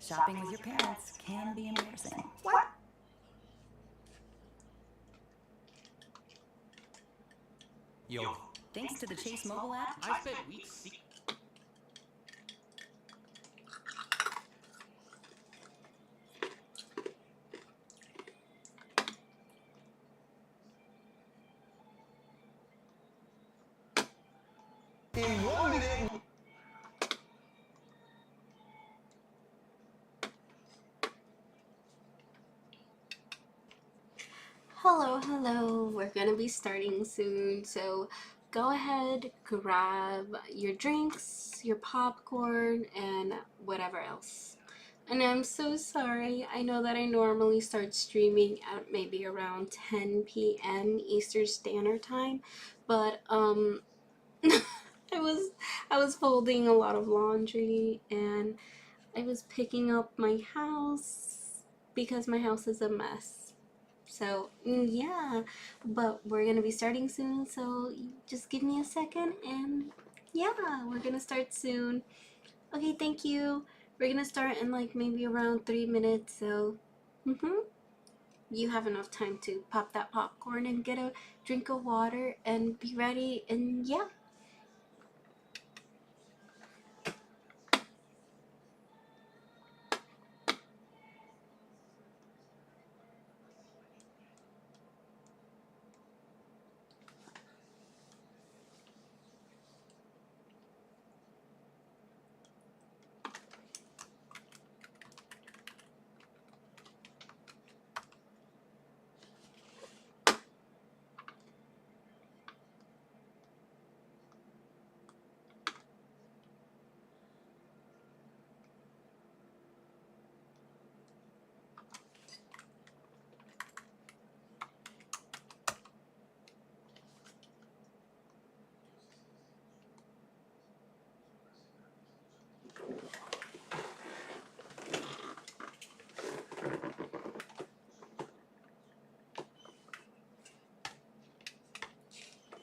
Shopping with your parents can be embarrassing. What? Yo, Thanks to the Chase mobile app, I spent weeks Hello, we're gonna be starting soon, so go ahead, grab your drinks, your popcorn, and whatever else. And I'm so sorry, I know that I normally start streaming at maybe around 10 p.m. Eastern Standard Time, but I was folding a lot of laundry and I was picking up my house because my house is a mess. So, yeah, but we're gonna be starting soon, so just give me a second and yeah, we're gonna start soon. Okay, thank you. We're gonna start in like maybe around 3 minutes, so you have enough time to pop that popcorn and get a drink of water and be ready, and yeah.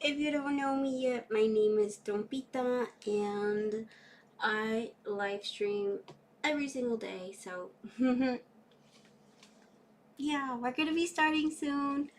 If you don't know me yet, my name is Trompita and I live stream every single day, so yeah, we're gonna be starting soon.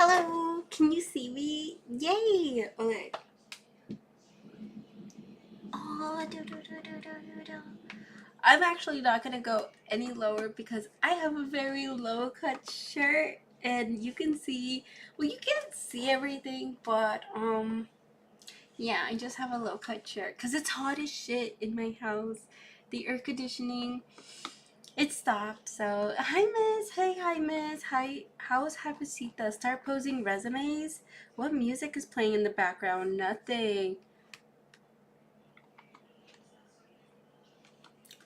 Hello, can you see me? Yay! Okay. Oh, I'm actually not gonna go any lower because I have a very low cut shirt and you can see, well, you can't see everything, but yeah, I just have a low cut shirt because it's hot as shit in my house. The air conditioning, it stopped. So hi miss, hey, hi miss, hi, how's Hapasita? Start posing resumes. What music is playing in the background? Nothing.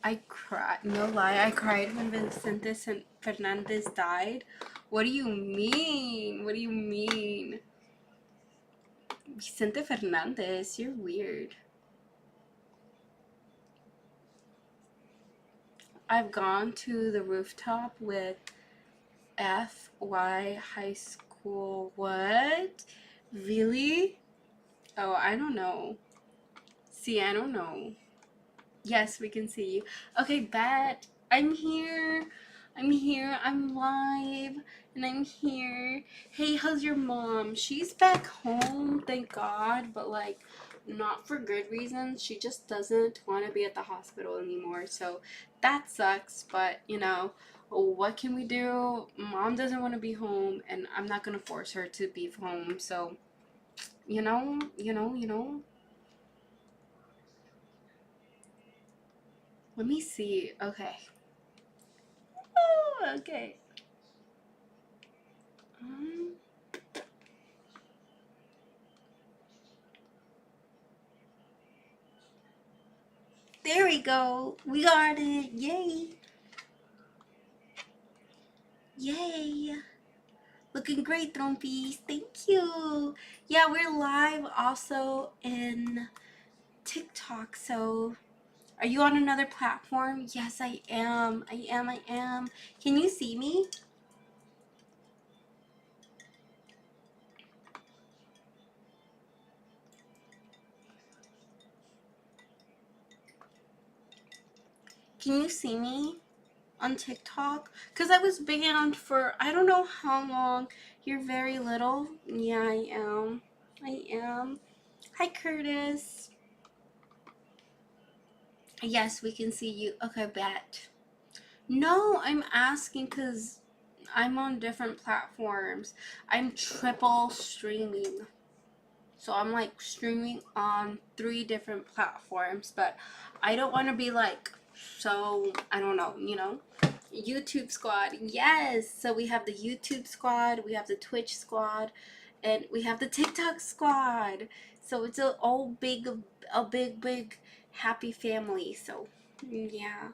I cried, no lie, I cried when Vicente Fernandez died. What do you mean? What do you mean? Vicente Fernandez, you're weird. I've gone to the rooftop with FY High School. What? Really? Oh, I don't know. See, I don't know. Yes, we can see you. Okay, bet. I'm here. I'm here. I'm live. And I'm here. Hey, how's your mom? She's back home, thank God. But, like, not for good reasons. She just doesn't want to be at the hospital anymore. So, that sucks. But, you know, what can we do? Mom doesn't want to be home. And I'm not going to force her to be home. So, you know. Let me see. Okay. Oh, okay. Um, there we go. We got it. Yay. Yay. Looking great, Trompi. Thank you. Yeah, we're live also in TikTok. So, are you on another platform? Yes, I am. I am. Can you see me? Can you see me on TikTok? Because I was banned for I don't know how long. You're very little. Yeah, I am. I am. Hi, Curtis. Yes, we can see you. Okay, bet. No, I'm asking because I'm on different platforms. I'm triple streaming. So I'm like streaming on 3 different platforms, but I don't want to be like, so, I don't know, you know? YouTube squad. Yes. So we have the YouTube squad, we have the Twitch squad, and we have the TikTok squad. So it's a big happy family. So, yeah.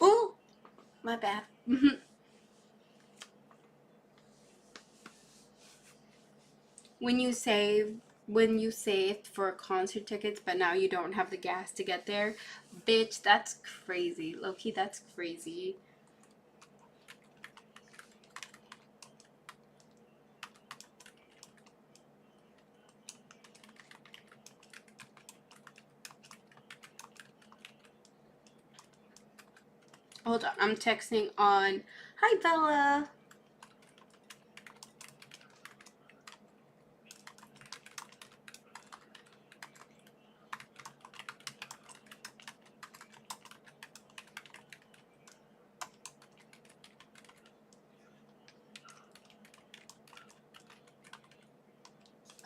Oh, my bad. When you saved for concert tickets, but now you don't have the gas to get there, bitch, that's crazy. Low-key, that's crazy. Hold on, I'm texting on. Hi, Bella.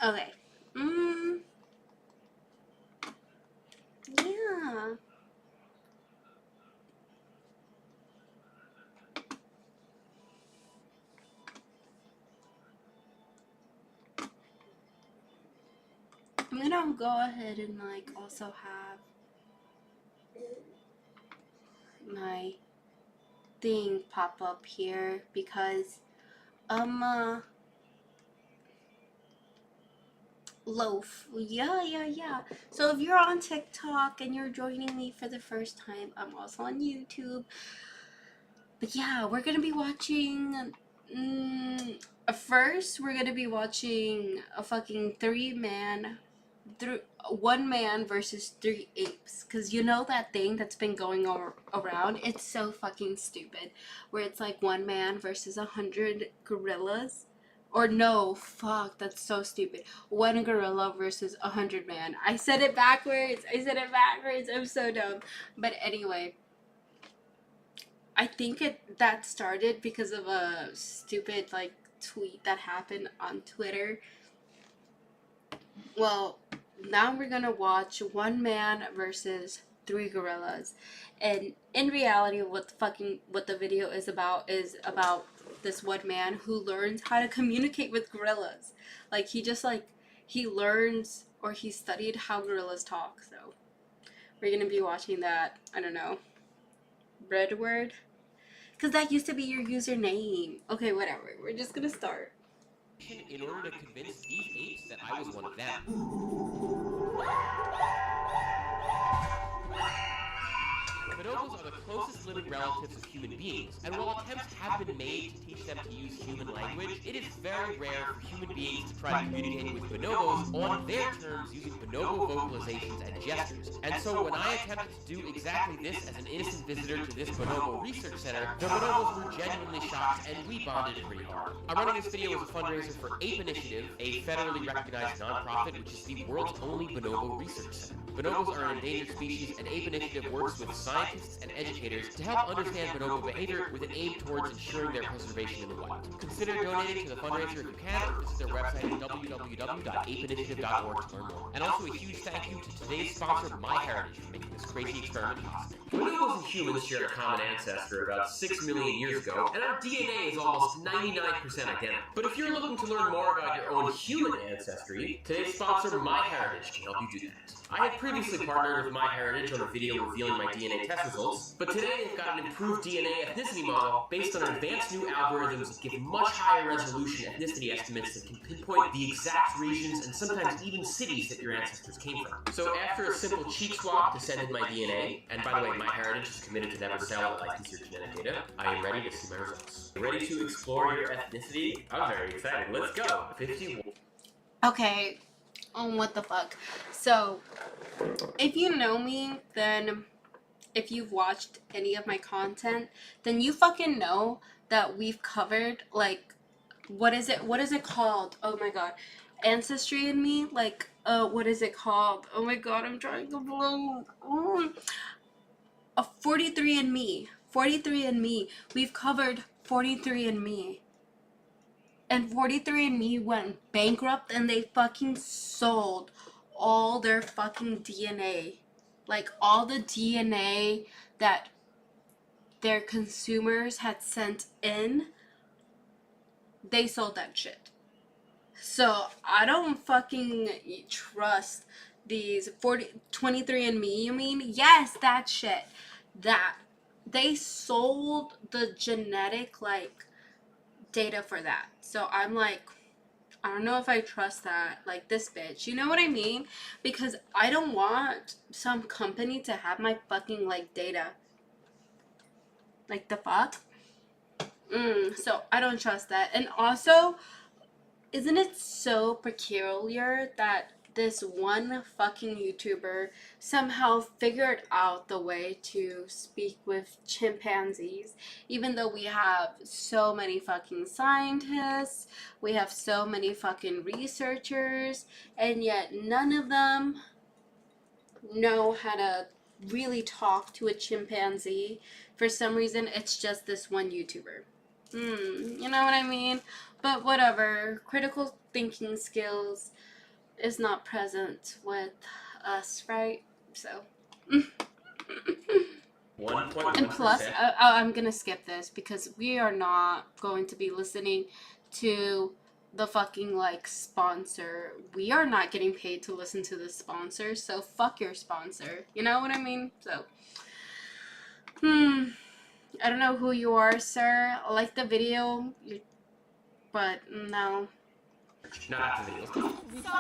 Okay. Yeah. I'm gonna go ahead and like also have my thing pop up here because loaf. Yeah. So if you're on TikTok and you're joining me for the first time, I'm also on YouTube. But yeah, we're gonna be watching. First, we're gonna be watching a fucking 3-man one man versus 3 apes. Because you know that thing that's been going around? It's so fucking stupid. Where it's like one man versus 100 gorillas. Or no, fuck, that's so stupid. One gorilla versus 100 man. I said it backwards. I'm so dumb. But anyway, I think that started because of a stupid like tweet that happened on Twitter. Well, now we're gonna watch one man versus 3 gorillas, and in reality, what the video is about this one man who learns how to communicate with gorillas. Like he learns, or he studied how gorillas talk. So we're gonna be watching that. I don't know, red word, because that used to be your username. Okay, whatever. We're just gonna start. In order to convince these apes that I was one of them. Bonobos are the closest living relatives of human beings, and while attempts have been made to teach them to use human language, it is very rare for human beings to try to communicate with bonobos on their terms using bonobo vocalizations and gestures. And so when I attempted to do exactly this as an innocent visitor to this bonobo research center, the bonobos were genuinely shocked and we bonded pretty hard. I'm running this video as a fundraiser for Ape Initiative, a federally recognized nonprofit which is the world's only bonobo research center. Bonobos are an endangered species, and Ape Initiative works with scientists and educators to help understand bonobo behavior with an aim towards ensuring their preservation in the wild. Consider donating to the fundraiser if you can, or visit their website at www.apeinitiative.org to learn more. And also a huge thank you to today's sponsor, MyHeritage, for making this crazy experiment possible. Bonobos and humans share a common ancestor about 6 million years ago, and our DNA is almost 99% identical. But if you're looking to learn more about your own human ancestry, today's sponsor, MyHeritage, can help you do that. I had previously partnered with MyHeritage on a video revealing my DNA test results, but today they've got an improved DNA ethnicity model based on advanced new algorithms that give much higher resolution ethnicity estimates that can pinpoint the exact regions and sometimes even cities that your ancestors came from. So after a simple cheek swab to send in my DNA, and by the way, MyHeritage is committed to never sell or license your genetic data, I am ready to see my results. Ready to explore your ethnicity? I'm very excited. Let's go. 51. Okay. Oh, what the fuck. So, if you know me, then if you've watched any of my content, then you fucking know that we've covered, like, what is it called? Oh my god. Ancestry in me? Like, what is it called? Oh my god, I'm trying to blow. A 43andMe. 43andMe. We've covered 43andMe. And 43andMe went bankrupt and they fucking sold all their fucking DNA. Like, all the DNA that their consumers had sent in, they sold that shit. So, I don't fucking trust these 23andMe, you mean? Yes, that shit. That. They sold the genetic, like, data for that. So I'm like, I don't know if I trust that, like this bitch, you know what I mean? Because I don't want some company to have my fucking like data. Like the fuck? So I don't trust that. And also, isn't it so peculiar that this one fucking YouTuber somehow figured out the way to speak with chimpanzees, even though we have so many fucking scientists, we have so many fucking researchers, and yet none of them know how to really talk to a chimpanzee. For some reason, it's just this one YouTuber. You know what I mean? But whatever. Critical thinking skills is not present with us, right? So. And plus, I'm gonna skip this because we are not going to be listening to the fucking like sponsor. We are not getting paid to listen to the sponsor, so fuck your sponsor. You know what I mean? So, I don't know who you are, sir. I like the video, but no. Not the video. So nice to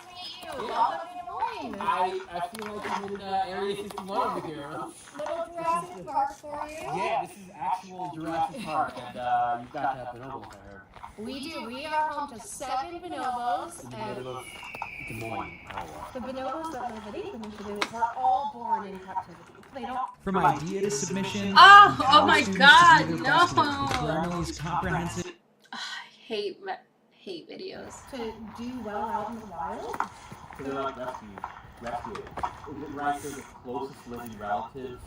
meet you. Welcome to Des Moines. I feel like I'm in Area 51 over here. Little Jurassic Park for you. Yeah, this is actual Jurassic Park, and you've got to have bonobos, I heard. We do. We are home to 7 bonobos. In the middle of Des annoying. The bonobos that live at Ape Initiative are all born in captivity. They don't. From idea to submission. Oh my students God, to do their best work no. with Grammarly's comprehensive. I hate videos. To do well out in the wild. So they're like rescuers. Is it right they're the closest living relative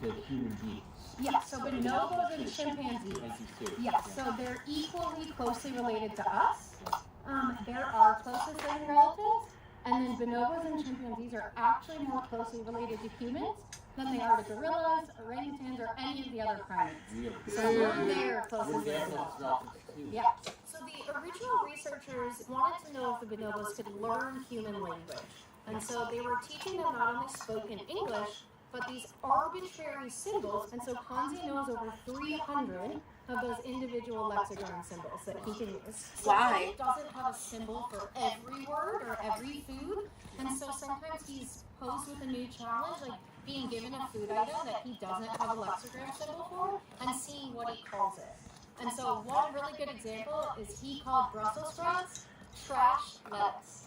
to human beings? Yeah, so bonobos and chimpanzees. Too. Yeah, so they're equally closely related to us. They're our closest living relatives. And then bonobos and chimpanzees are actually more closely related to humans than they are to gorillas, orangutans, or any of the other primates. Really? So we're their closest We're their living closest relatives. relatives too. Yeah. So the original researchers wanted to know if the bonobos could learn human language. And so they were teaching them not only spoken English, but these arbitrary symbols. And so Kanzi knows over 300 of those individual lexicon symbols that he can use. So Why? he doesn't have a symbol for every word or every food. And so sometimes he's posed with a new challenge, like being given a food item that he doesn't have a lexigram symbol for, and seeing what he calls it. And so one really good example is he called Brussels sprouts trash lettuce.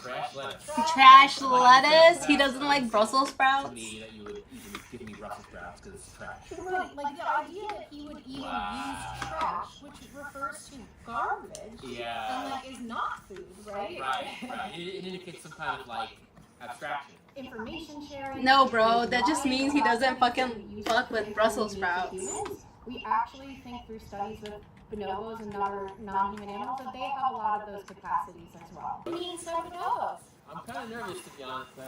Trash lettuce. Trash lettuce? He doesn't like Brussels To sprouts? me, that you would even give me Brussels sprouts because it's trash. Right, like the idea that he would even use trash, which refers to garbage, Yeah. and like is not food, right? Right. It indicates some kind of like abstraction. Information sharing. No, bro, that just means he doesn't fucking fuck with Brussels sprouts. We actually think through studies with bonobos and other non-human animals that they have a lot of those capacities as well. We need some bonobos. I'm kind of nervous to be honest. I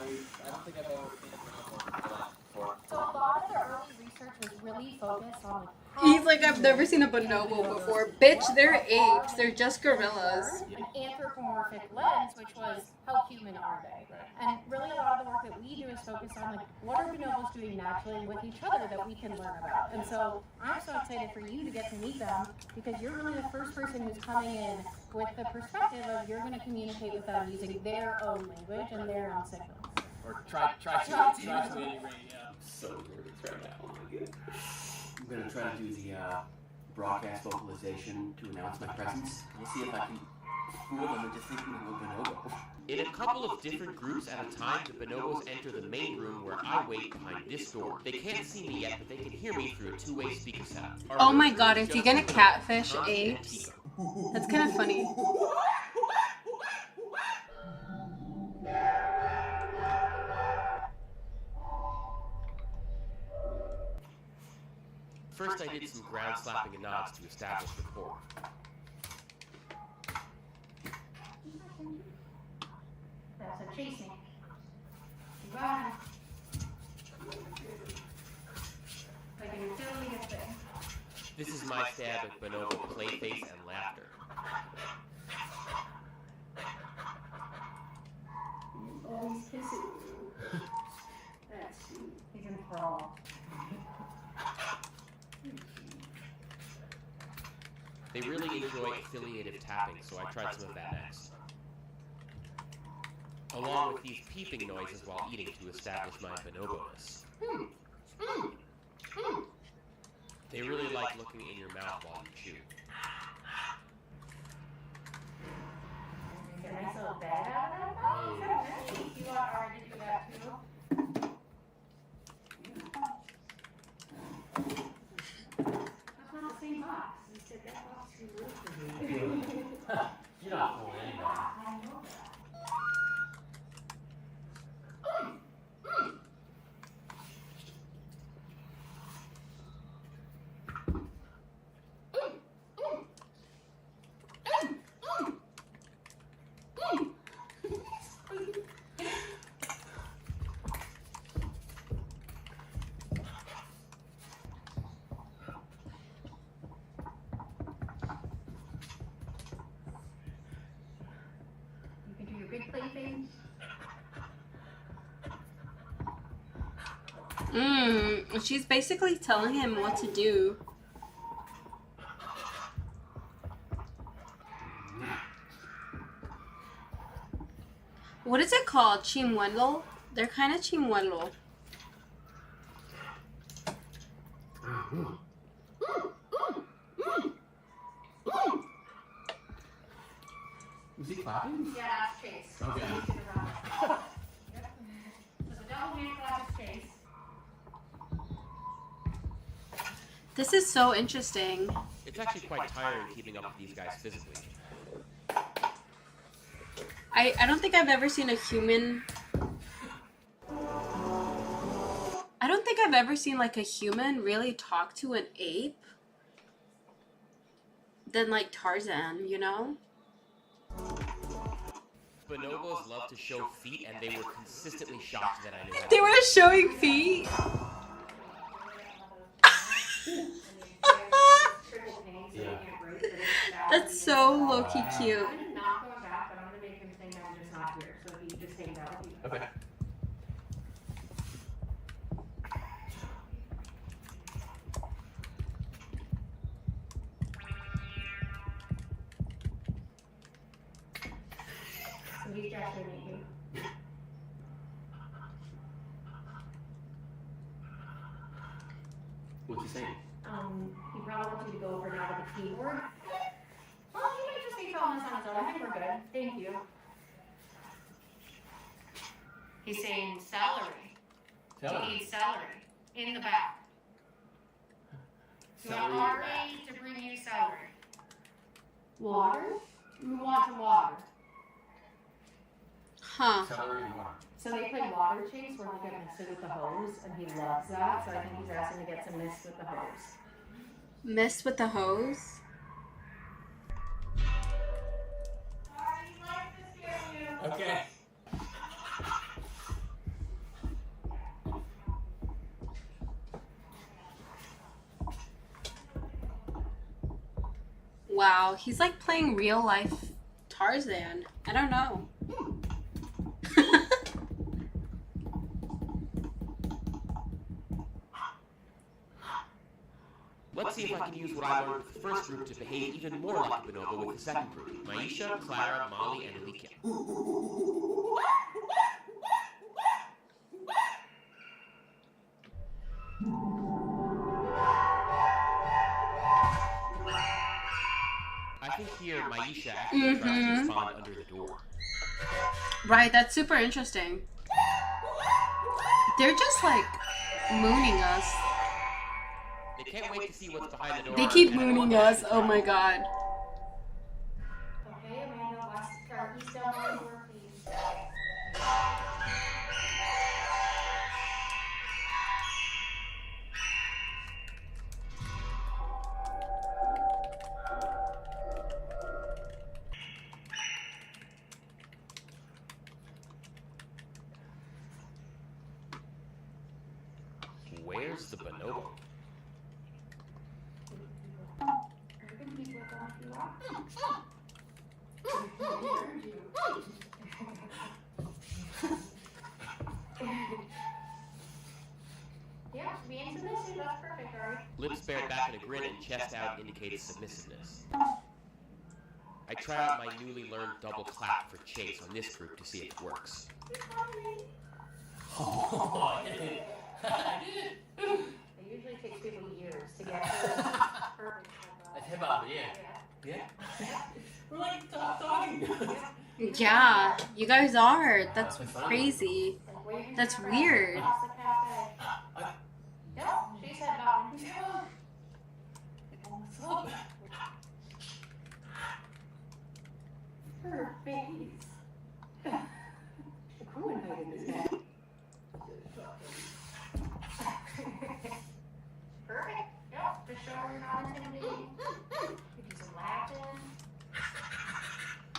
don't think I've ever seen a bonobo before. So a lot of the early research was really focused on He's like, I've never seen a bonobo before. Bitch, they're apes. They're just gorillas. an anthropomorphic lens, which was how human are they? And really a lot of the work that we do is focused on like what are bonobos doing naturally with each other that we can learn about. And so I'm so excited for you to get to meet them because you're really the first person who's coming in with the perspective of you're going to communicate with them using their own language and their own signals. Or try to anyway, yeah. So nervous right now. Oh my god. I'm gonna try to do the broadcast vocalization to announce my presence. We'll see if I can fool them into thinking I'm a bonobo. In a couple of different groups at a time, the bonobos enter the main room where I wait behind this door. They can't see me yet, but they can hear me through a two-way speaker setup. Oh my god, is he gonna catfish apes? That's kind of funny. First, I did some ground slapping and nods to establish rapport. That's a chasing. Right. Like a utility thing. This is my stab at bonobo playface and laughter. Oh, he's kissing you. That's sweet. He's gonna crawl. They really enjoy affiliative tapping, so I tried some of that next. Along with these peeping noises while eating to establish my bonobo-ness. They really like looking in your mouth while you chew. Can I sell bad out of that? Oh, nice. You want already to do that too? That's not the same box. You said that box is really for you. You're not fooling anybody. I know that. You can do your big plaything. She's basically telling him what to do. What is it called? Chimuelo? They're kind of chimuelo. Was he clapping? Yeah, that's Chase. Okay. So the double hand clap is Chase. This is so interesting. It's actually quite tiring keeping up with these guys physically. I don't think I've ever seen a human. I don't think I've ever seen like a human really talk to an ape than like Tarzan, you know? Bonobos love to show feet, and they were consistently shocked that I knew how They to were showing feet. Yeah. That's so low-key cute. I'm not going back, but I'm gonna make him think I'm just not here. So he just hangs out with you. Okay. So he's just gonna meet you. What's he saying? He probably wants you to go over now to the keyboard. Well, he might just be telling us on his own. I think we're good. Thank you. He's saying celery. Tell To him. eat celery. In the back. You want Celery in the Ari to bring you celery. Water? You want some water. Huh. Celery and water. So they play water chase where they get misted with the hose, and he loves that. So I think he's asking to get some mist with the hose. Mist with the hose? Okay. Wow, he's like playing real life Tarzan. I don't know. Let's see if I can use what I learned with the first group to behave even more like a bonobo with the second group. Maisha, Clara, Molly, and Alicia. I think here Maisha actually tries to respond under the door. Right, that's super interesting. They're just like mooning us. They can't wait to see what's behind the door. They keep and I want mooning them us. to Oh my travel. god. Okay, Amanda, last turkey's down on the door, please. Where's the bonobo? Yeah, being submissive, that's perfect, Ari. Lips bared back in a grin and chest out indicates submissiveness. I try out my newly learned double clap for Chase on this group to see if it works. Oh, I did it. I did it. It usually takes people years to get to perfect. That's hip hop, yeah. Yeah. We're like talking. Yeah, you guys are. That's That's fun. crazy. Like, waving That's her weird. across the cafe. Yep, she said that. What's up? Her face. Who invited this guy? Perfect. Yep, just show her you're not intimidating. You do some Latin.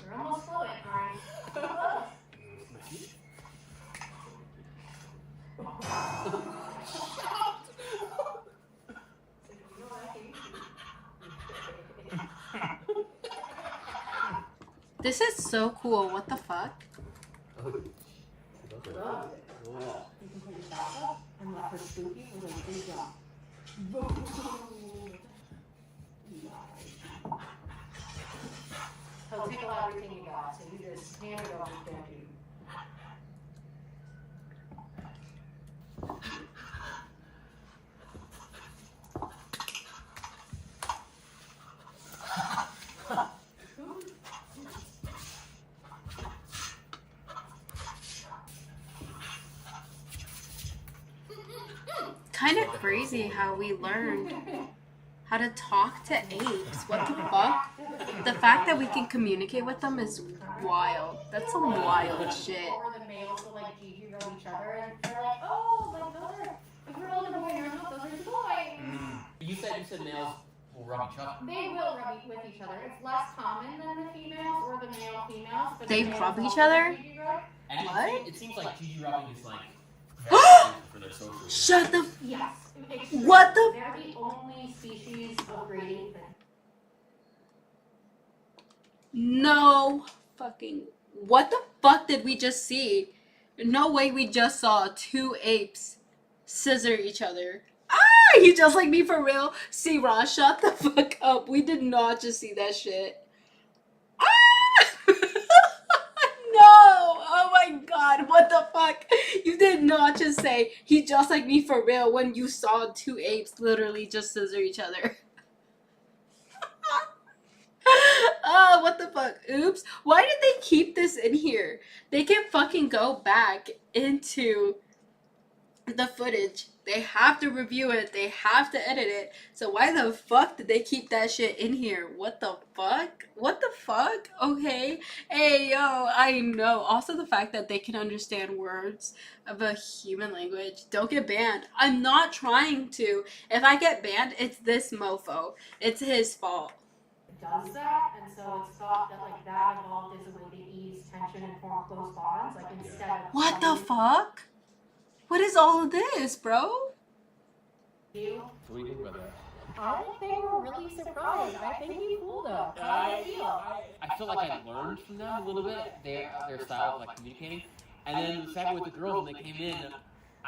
You're almost fluent, alright? Close. This is so cool. What the fuck? Love it. You can put your back up and let her scoop you with a big job. He'll tickle everything you got, so you just hand it over to him. kind of crazy how we learned how to talk to apes. What the fuck? The fact that we can communicate with them is wild. That's some wild shit. Or the males will like Gigi rub each other, and they're like, oh, like those are a girl and a boy, and those are two boys. You said males will rub each other. They will rub with each other. It's less common than the females or the male females. But They the males rub will each other? Gigi rub. And What? it seems like Gigi rubbing is like For their social. Shut the. Yes. What the? They're the only species of great ape that No fucking. What the fuck did we just see? No way we just saw two apes scissor each other. Ah, you just like me for real? See, Ross, shut the fuck up. We did not just see that shit. Ah! No! Oh my god, what the fuck? You did not just say he just like me for real when you saw two apes literally just scissor each other. Oh, what the fuck? Oops. Why did they keep this in here? They can fucking go back into the footage. They have to review it. They have to edit it. So why the fuck did they keep that shit in here? What the fuck? What the fuck? Okay. Hey, yo, I know. Also the fact that they can understand words of a human language. Don't get banned. I'm not trying to. If I get banned, it's this mofo. It's his fault. does that, and so it's thought that like that evolved as a way to ease tension and form close bonds, like instead of What the fuck? What is all of this, bro? you. What do you think about that? I think they were really surprised. I think he fooled them. How do you feel? I feel like I learned from them a little bit, their style of like communicating. And then the second with the girls when they came in,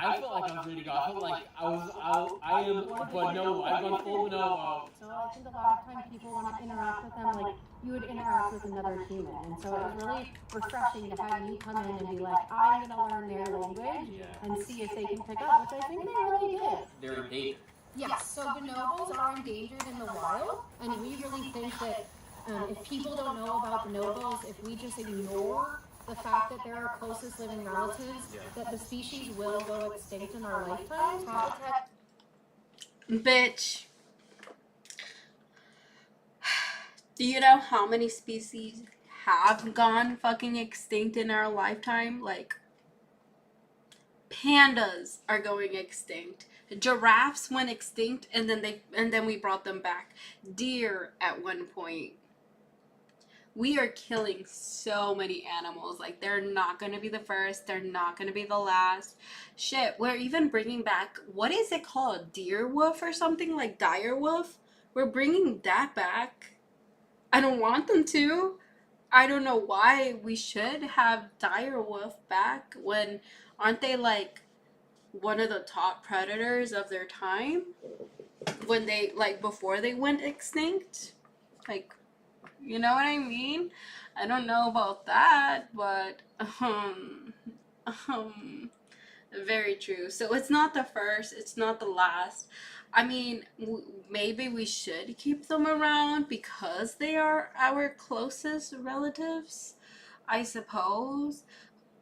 I felt like I was ready to go. I felt like I am a bonobo. I've gone full bonobo. So I think a lot of times people want to interact with them like you would interact with another human. And so it was really refreshing to have you come in and be like, I'm going to learn their language and see if they can pick up, which I think they really did. They're endangered. Yes, so bonobos are endangered in the wild, and we really think that if people don't know about bonobos, if we just ignore the fact that they're our closest living relatives, that the species will go extinct in our lifetime. Habitat Bitch. Do you know how many species have gone fucking extinct in our lifetime? Like, pandas are going extinct. Giraffes went extinct and then we brought them back. Deer at one point. We are killing so many animals. Like, they're not going to be the first. They're not going to be the last. Shit, we're even bringing back, what is it called? Deer wolf or something? Like dire wolf? We're bringing that back. I don't want them to. I don't know why we should have dire wolf back when, aren't they like one of the top predators of their time? When they, like, before they went extinct? Like, you know what I mean? I don't know about that, but very true. So it's not the first, it's not the last. I mean, maybe we should keep them around because they are our closest relatives, I suppose.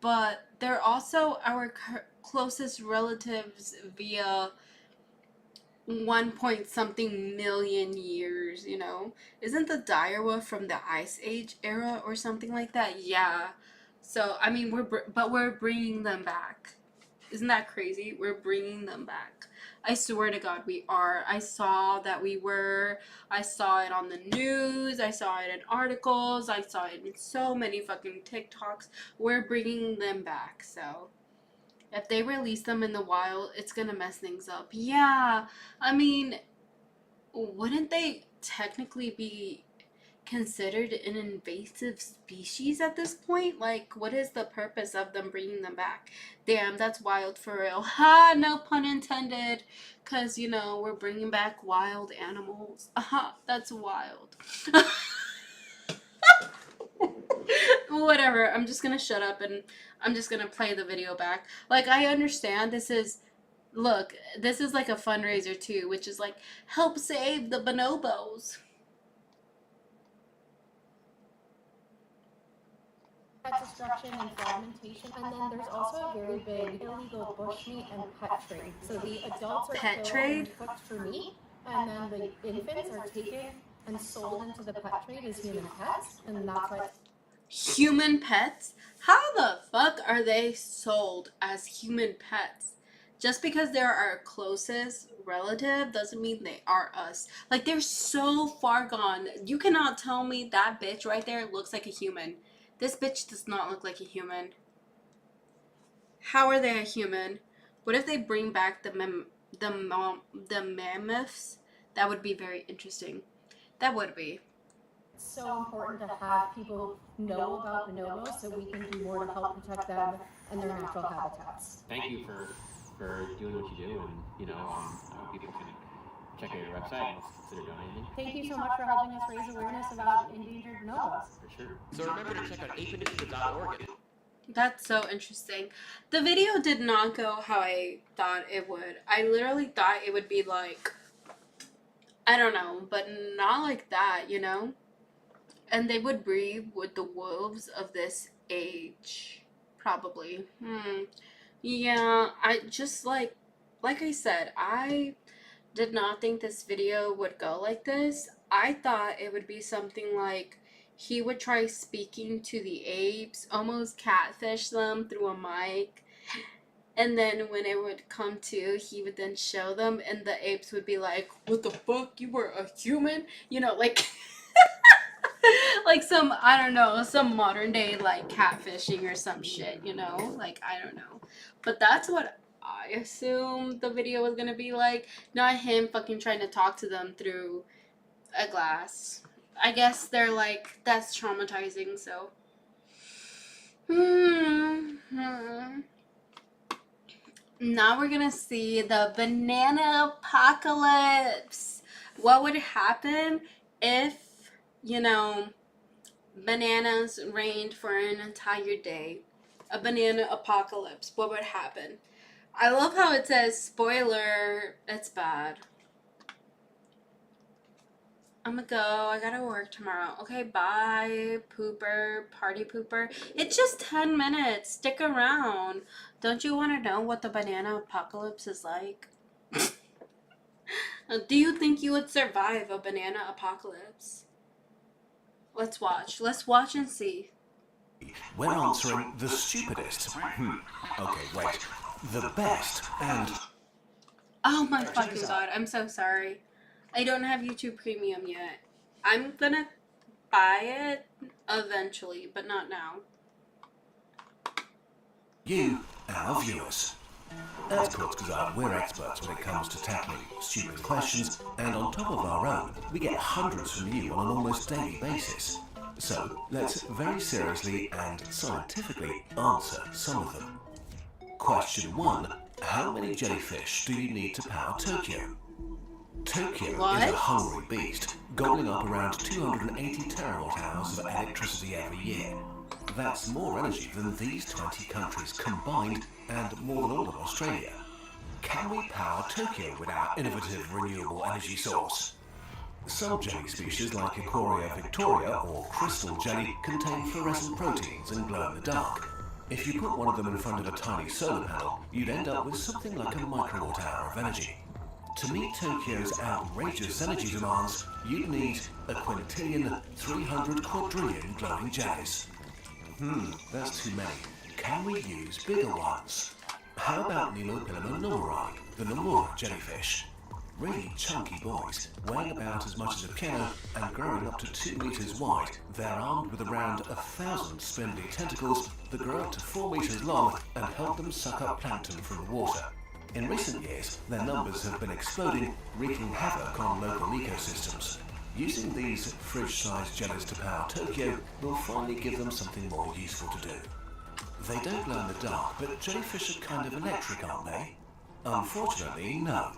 But they're also our closest relatives via 1 point something million years, you know? Isn't the direwolf from the Ice Age era or something like that? Yeah. So, I mean, we're bringing them back. Isn't that crazy? We're bringing them back. I swear to God, we are. I saw that we were. I saw it on the news. I saw it in articles. I saw it in so many fucking TikToks. We're bringing them back, so if they release them in the wild, it's gonna mess things up. Yeah, I mean, wouldn't they technically be considered an invasive species at this point? Like, what is the purpose of them bringing them back? Damn, that's wild for real. Ha, no pun intended. Because, you know, we're bringing back wild animals. Aha, that's wild. Whatever, I'm just gonna shut up and I'm just gonna play the video back. Like, I understand this is, look, this is like a fundraiser too, which is like, help save the bonobos. Pet destruction and fragmentation. And then there's also a very big illegal bushmeat and pet trade. So the adults are Pet killed trade? and cooked for meat, and then the infants are taken and sold into the pet trade as human pets, and that's why it's Human pets? How the fuck are they sold as human pets? Just because they're our closest relative doesn't mean they are us. Like, they're so far gone. You cannot tell me that bitch right there looks like a human. This bitch does not look like a human. How are they a human? What if they bring back the mammoths? That would be very interesting. That would be. so important to have people know about bonobos so we can do more to help protect them and their natural habitats. Thank you for doing what you do, and you know, I hope people can check out your website and consider donating. Thank you so much for helping us raise awareness about endangered bonobos. For sure. So remember to check out apeinitiative.org. That's so interesting. The video did not go how I thought it would. I literally thought it would be like, I don't know, but not like that, you know? And they would breed with the wolves of this age. Probably. Yeah, I just like I said, I did not think this video would go like this. I thought it would be something like he would try speaking to the apes, almost catfish them through a mic. And then when it would come to, he would then show them, and the apes would be like, "What the fuck? You were a human?" You know, like, like some, I don't know, some modern day, like, catfishing or some shit, you know? Like, I don't know. But that's what I assumed the video was gonna be like. Not him fucking trying to talk to them through a glass. I guess they're like, that's traumatizing, so. Now we're gonna see the banana apocalypse. What would happen if, you know, bananas rained for an entire day? A banana apocalypse. What would happen? I love how it says, spoiler, it's bad. I'm gonna go. I gotta work tomorrow. Okay, bye, pooper, party pooper. It's just 10 minutes. Stick around. Don't you want to know what the banana apocalypse is like? Do you think you would survive a banana apocalypse? Let's watch. Let's watch and see. When answering the stupidest. Okay, wait. The best and... Oh my fucking god. I'm so sorry. I don't have YouTube Premium yet. I'm gonna buy it eventually, but not now. You, our viewers. At Kurzgesagt, we're experts when it comes to tackling stupid questions, and on top of our own, we get hundreds from you on an almost daily basis. So, let's very seriously and scientifically answer some of them. Question 1. How many jellyfish do you need to power Tokyo? Tokyo is a hungry beast, gobbling up around 280 terawatt hours of electricity every year. That's more energy than these 20 countries combined, and more than all of Australia. Can we power Tokyo with our innovative renewable energy source? Some jelly species like Ecoria victoria or crystal jelly contain fluorescent proteins and glow in the dark. If you put one of them in front of a tiny solar panel, you'd end up with something like a microwatt hour of energy. To meet Tokyo's outrageous energy demands, you'd need a quintillion, 300 quadrillion glowing jellies. That's too many. Can we use bigger ones? How about Nilopilema nomori, the Nomura jellyfish? Really chunky boys, weighing about as much as a kilo and growing up to 2 meters wide. They're armed with around 1,000 spindly tentacles that grow up to 4 meters long and help them suck up plankton from the water. In recent years, their numbers have been exploding, wreaking havoc on local ecosystems. Using these fridge-sized jellies to power Tokyo will finally give them something more useful to do. They don't glow in the dark, but jellyfish are kind of electric, aren't they? Unfortunately, no.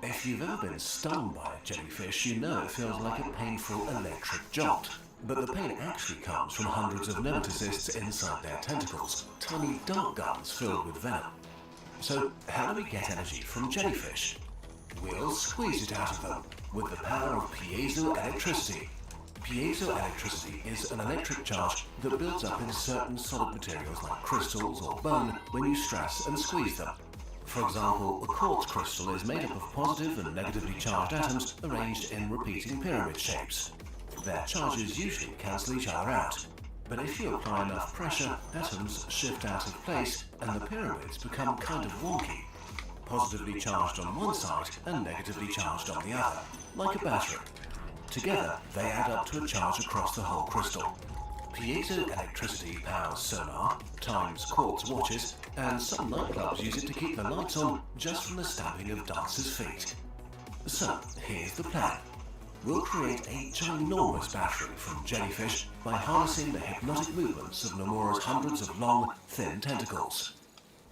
If you've ever been stung by a jellyfish, you know it feels like a painful electric jolt. But the pain actually comes from hundreds of nematocysts inside their tentacles, tiny dart guns filled with venom. So, how do we get energy from jellyfish? We'll squeeze it out of them with the power of piezoelectricity. Piezoelectricity is an electric charge that builds up in certain solid materials like crystals or bone when you stress and squeeze them. For example, a quartz crystal is made up of positive and negatively charged atoms arranged in repeating pyramid shapes. Their charges usually cancel each other out. But if you apply enough pressure, atoms shift out of place and the pyramids become kind of wonky. Positively charged on one side and negatively charged on the other, like a battery. Together, they add up to a charge across the whole crystal. Piezoelectricity powers sonar, times quartz watches, and some nightclubs use it to keep the lights on just from the stamping of dancers' feet. So, here's the plan. We'll create a ginormous battery from jellyfish by harnessing the hypnotic movements of Nomura's hundreds of long, thin tentacles.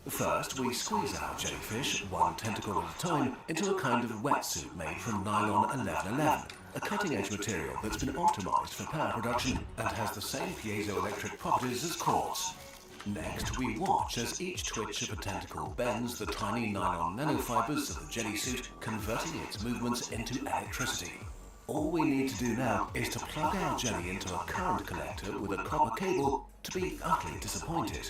First, we squeeze our jellyfish, one tentacle at a time, into a kind of wetsuit made from nylon 1111, a cutting-edge material that's been optimized for power production and has the same piezoelectric properties as quartz. Next, we watch as each twitch of a tentacle bends the tiny nylon nanofibers of the jelly suit, converting its movements into electricity. All we need to do now is to plug our jelly into a current collector with a copper cable to be utterly disappointed.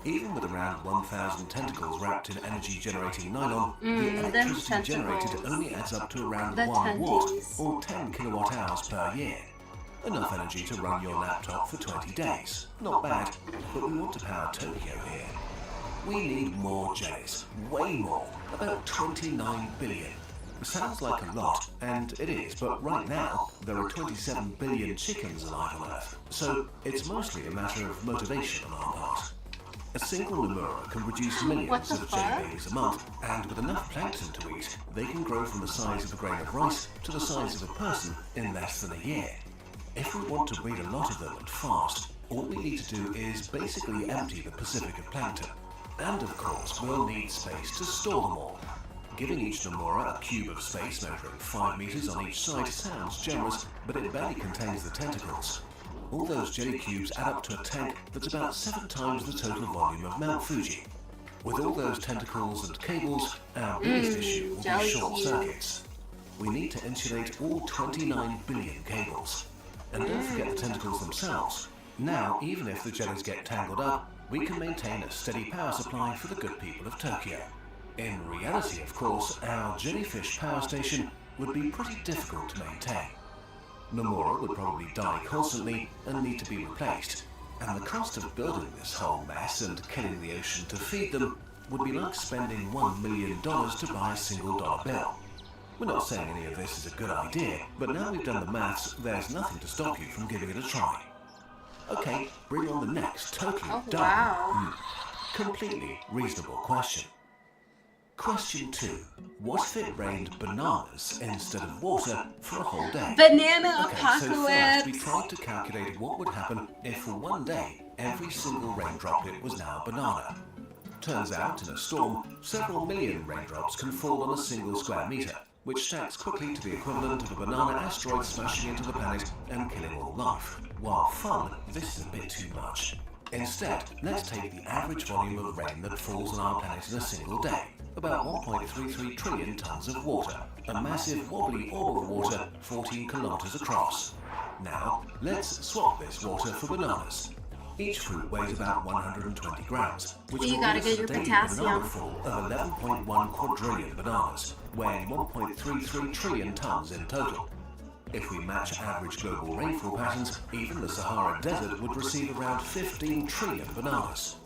Even with around 1,000 tentacles wrapped in energy-generating nylon, the electricity generated only adds up to around 1 watt, or 10 kilowatt-hours per year. Enough energy to run your laptop for 20 days. Not bad, but we want to power Tokyo here. We need more jellies, way more, about 29 billion. Sounds like a lot, and it is, but right now, there are 27 billion chickens alive on Earth, so it's mostly a matter of motivation on our part. A single Nomura can produce millions of jelly babies a month, and with enough plankton to eat, they can grow from the size of a grain of rice to the size of a person in less than a year. If we want to breed a lot of them and fast, all we need to do is basically empty the Pacific of plankton. And of course, we'll need space to store them all. Giving each Nomura a cube of space measuring 5 meters on each side sounds generous, but it barely contains the tentacles. All those jelly cubes add up to a tank that's about 7 times the total volume of Mount Fuji. With all those tentacles and cables, our biggest issue will be short circuits. We need to insulate all 29 billion cables. And don't forget the tentacles themselves. Now, even if the jellies get tangled up, we can maintain a steady power supply for the good people of Tokyo. In reality, of course, our jellyfish power station would be pretty difficult to maintain. Nomura would probably die constantly and need to be replaced, and the cost of building this whole mess and killing the ocean to feed them would be like spending $1 million to buy a single dollar bill. We're not saying any of this is a good idea, but now we've done the maths, there's nothing to stop you from giving it a try. Okay, bring on the next totally completely reasonable question. Question 2. What if it rained bananas instead of water for a whole day? Banana Okay, apocalypse! so first we tried to calculate what would happen if for one day every single rain droplet was now a banana. Turns out, in a storm, several million raindrops can fall on a single square meter, which stacks quickly to the equivalent of a banana asteroid smashing into the planet and killing all life. While fun, this is a bit too much. Instead, let's take the average volume of rain that falls on our planet in a single day. About 1.33 trillion tons of water, a massive wobbly orb of water 14 kilometers across. Now, let's swap this water for bananas. Each fruit weighs about 120 grams, which You will gotta give us get your a daily potassium. banana full of 11.1 quadrillion bananas, weighing 1.33 trillion tons in total. If we match average global rainfall patterns, even the Sahara Desert would receive around 15 trillion bananas.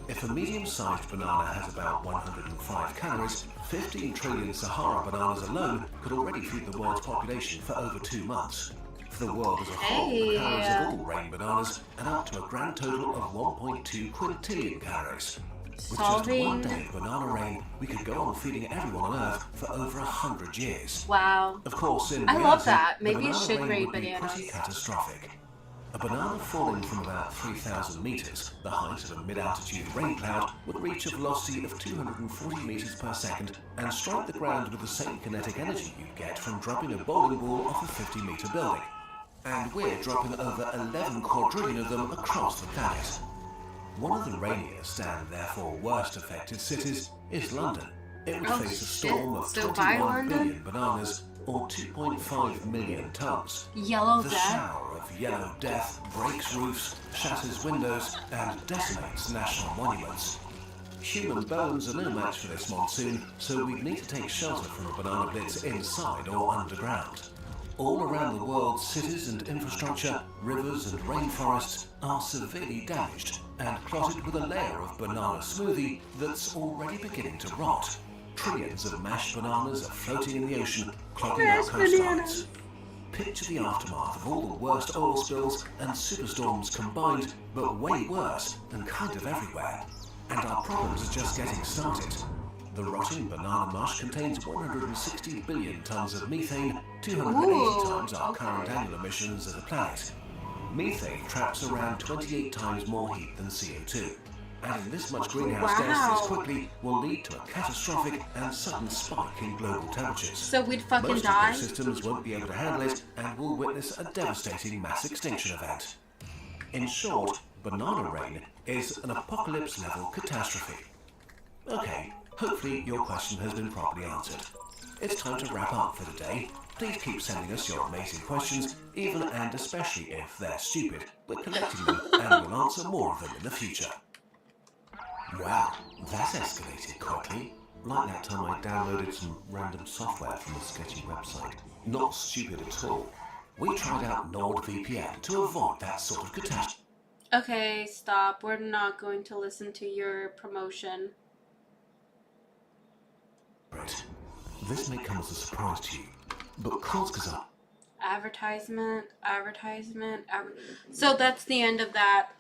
If a medium-sized banana has about 105 calories, 15 trillion Sahara bananas alone could already feed the world's population for over 2 months. For the world as a whole, the calories of all rain bananas add up to a grand total of 1.2 quintillion calories. With just one day of banana rain, we could go on feeding everyone on Earth for over 100 years. Wow. Of course, in I reality, love that. the Maybe you banana should rain grade would be bananas. pretty catastrophic. A banana falling from about 3,000 meters, the height of a mid-altitude rain cloud, would reach a velocity of 240 meters per second and strike the ground with the same kinetic energy you'd get from dropping a bowling ball off a 50-meter building. And we're dropping over 11 quadrillion of them across the planet. One of the rainiest and therefore worst affected cities is London. It would face a storm of 21 billion bananas, or 2.5 million tons. Yellow The Death? shower of yellow death breaks roofs, shatters windows, and decimates national monuments. Human bones are no match for this monsoon, so we need to take shelter from a banana blitz inside or underground. All around the world, cities and infrastructure, rivers and rainforests are severely damaged and clotted with a layer of banana smoothie that's already beginning to rot. Trillions of mashed bananas are floating in the ocean, clogging our coastlines. Picture the aftermath of all the worst oil spills and superstorms combined, but way worse and kind of everywhere. And our problems are just getting started. The rotting banana mush contains 160 billion tons of methane, 280 times our current annual emissions as a planet. Methane traps around 28 times more heat than CO2. Adding this much greenhouse gas this quickly will lead to a catastrophic and sudden spike in global temperatures. So we'd fucking Most die? ecosystems won't be able to handle it and will witness a devastating mass extinction event. In short, banana rain is an apocalypse-level catastrophe. Okay, hopefully your question has been properly answered. It's time to wrap up for the day. Please keep sending us your amazing questions, even and especially if they're stupid. We're collecting them and we'll answer more of them in the future. Wow, that escalated quickly. Like that time I downloaded some random software from a sketchy website. Not stupid at all. We tried out NordVPN to avoid that sort of catastrophe. Okay, stop. We're not going to listen to your promotion. This may come as a surprise to you, but Kurzgesagt. Advertisement. So that's the end of that.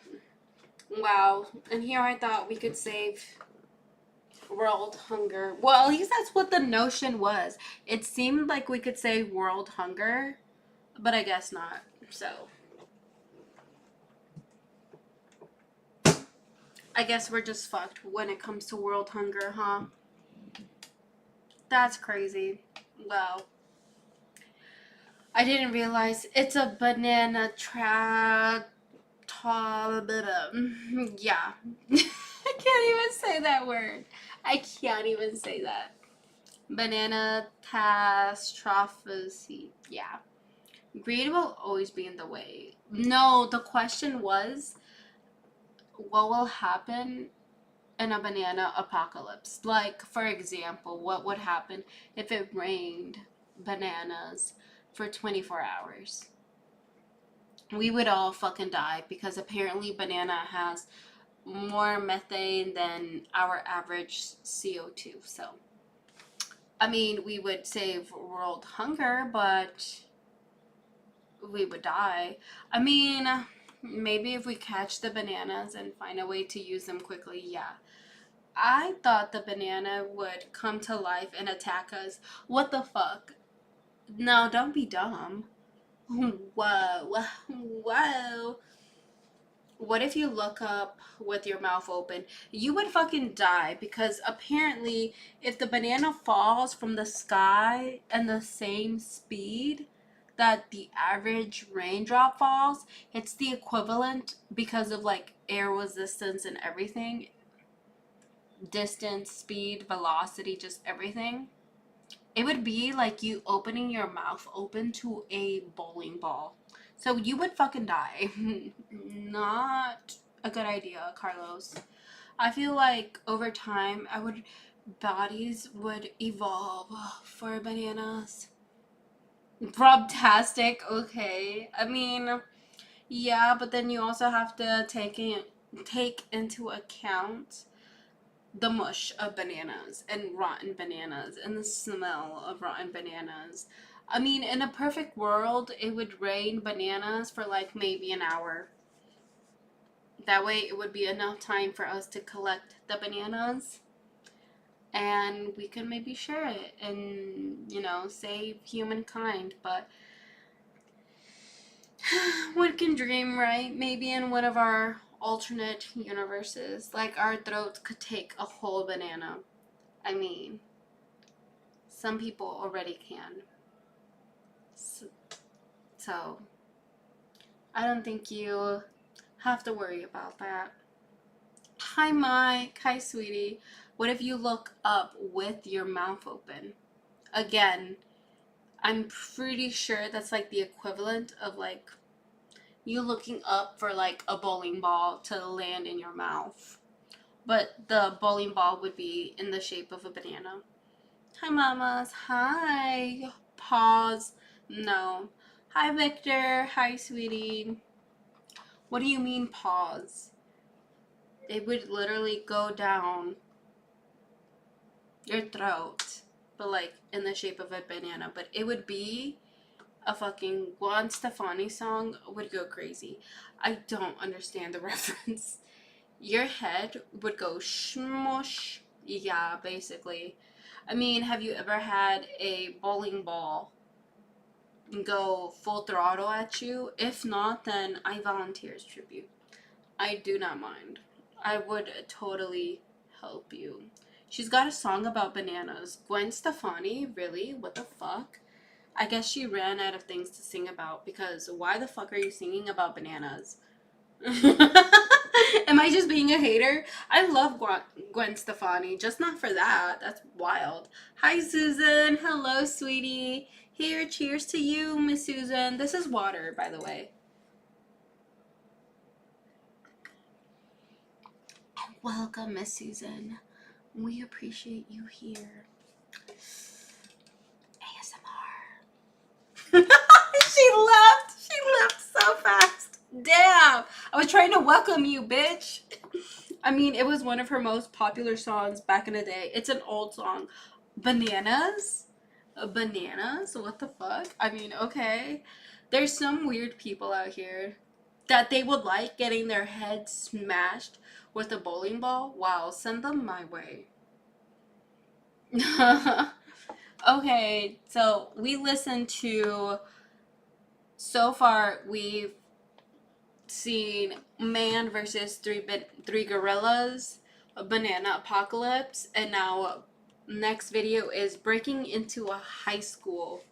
Wow. And here I thought we could save world hunger. Well, at least that's what the notion was. It seemed like we could save world hunger, but I guess not. So I guess we're just fucked when it comes to world hunger, huh? That's crazy. Well, I didn't realize it's a banana yeah. I can't even say that word. I can't even say that. Banana catastrophe. Yeah. Greed will always be in the way. No, the question was, what will happen in a banana apocalypse? Like, for example, what would happen if it rained bananas for 24 hours? We would all fucking die because apparently banana has more methane than our average CO2. So, I mean, we would save world hunger, but we would die. I mean, maybe if we catch the bananas and find a way to use them quickly, yeah. I thought the banana would come to life and attack us. What the fuck? No, don't be dumb. Whoa. What if you look up with your mouth open? You would fucking die because apparently if the banana falls from the sky and the same speed that the average raindrop falls, it's the equivalent because of like air resistance and everything. Distance, speed, velocity, just everything. It would be like you opening your mouth open to a bowling ball. So you would fucking die. Not a good idea, Carlos. I feel like over time, bodies would evolve for bananas. Probtastic, okay. I mean, yeah, but then you also have to take into account the mush of bananas and rotten bananas and the smell of rotten bananas. I mean, in a perfect world, it would rain bananas for like maybe an hour. That way it would be enough time for us to collect the bananas and we can maybe share it and, save humankind. But one can dream, right? Maybe in one of our alternate universes, like our throats could take a whole banana. I mean, some people already can. So I don't think you have to worry about that. Hi Mike, hi sweetie. What if you look up with your mouth open? Again, I'm pretty sure that's like the equivalent of like you looking up for like a bowling ball to land in your mouth. But the bowling ball would be in the shape of a banana. Hi, mamas. Hi. Pause. No. Hi, Victor. Hi, sweetie. What do you mean, pause? It would literally go down your throat, but like in the shape of a banana. But it would be a fucking Gwen Stefani song. Would go crazy. I don't understand the reference. Your head would go smush. Yeah, basically. I mean, have you ever had a bowling ball go full throttle at you? If not, then I volunteer as tribute. I do not mind. I would totally help you. She's got a song about bananas. Gwen Stefani? Really? What the fuck? I guess she ran out of things to sing about, because why the fuck are you singing about bananas? Am I just being a hater? I love Gwen Stefani, just not for that. That's wild. Hi, Susan. Hello, sweetie. Here, cheers to you, Miss Susan. This is water, by the way. Welcome, Miss Susan. We appreciate you here. ASMR. She left. She left so fast. Damn. I was trying to welcome you, bitch. I mean, it was one of her most popular songs back in the day. It's an old song. Bananas? Bananas? What the fuck? I mean, okay. There's some weird people out here that they would like getting their head smashed with a bowling ball. Wow, send them my way. Okay, so we listened to, so far we've seen Man versus three gorillas, a banana apocalypse, and now next video is breaking into a high school.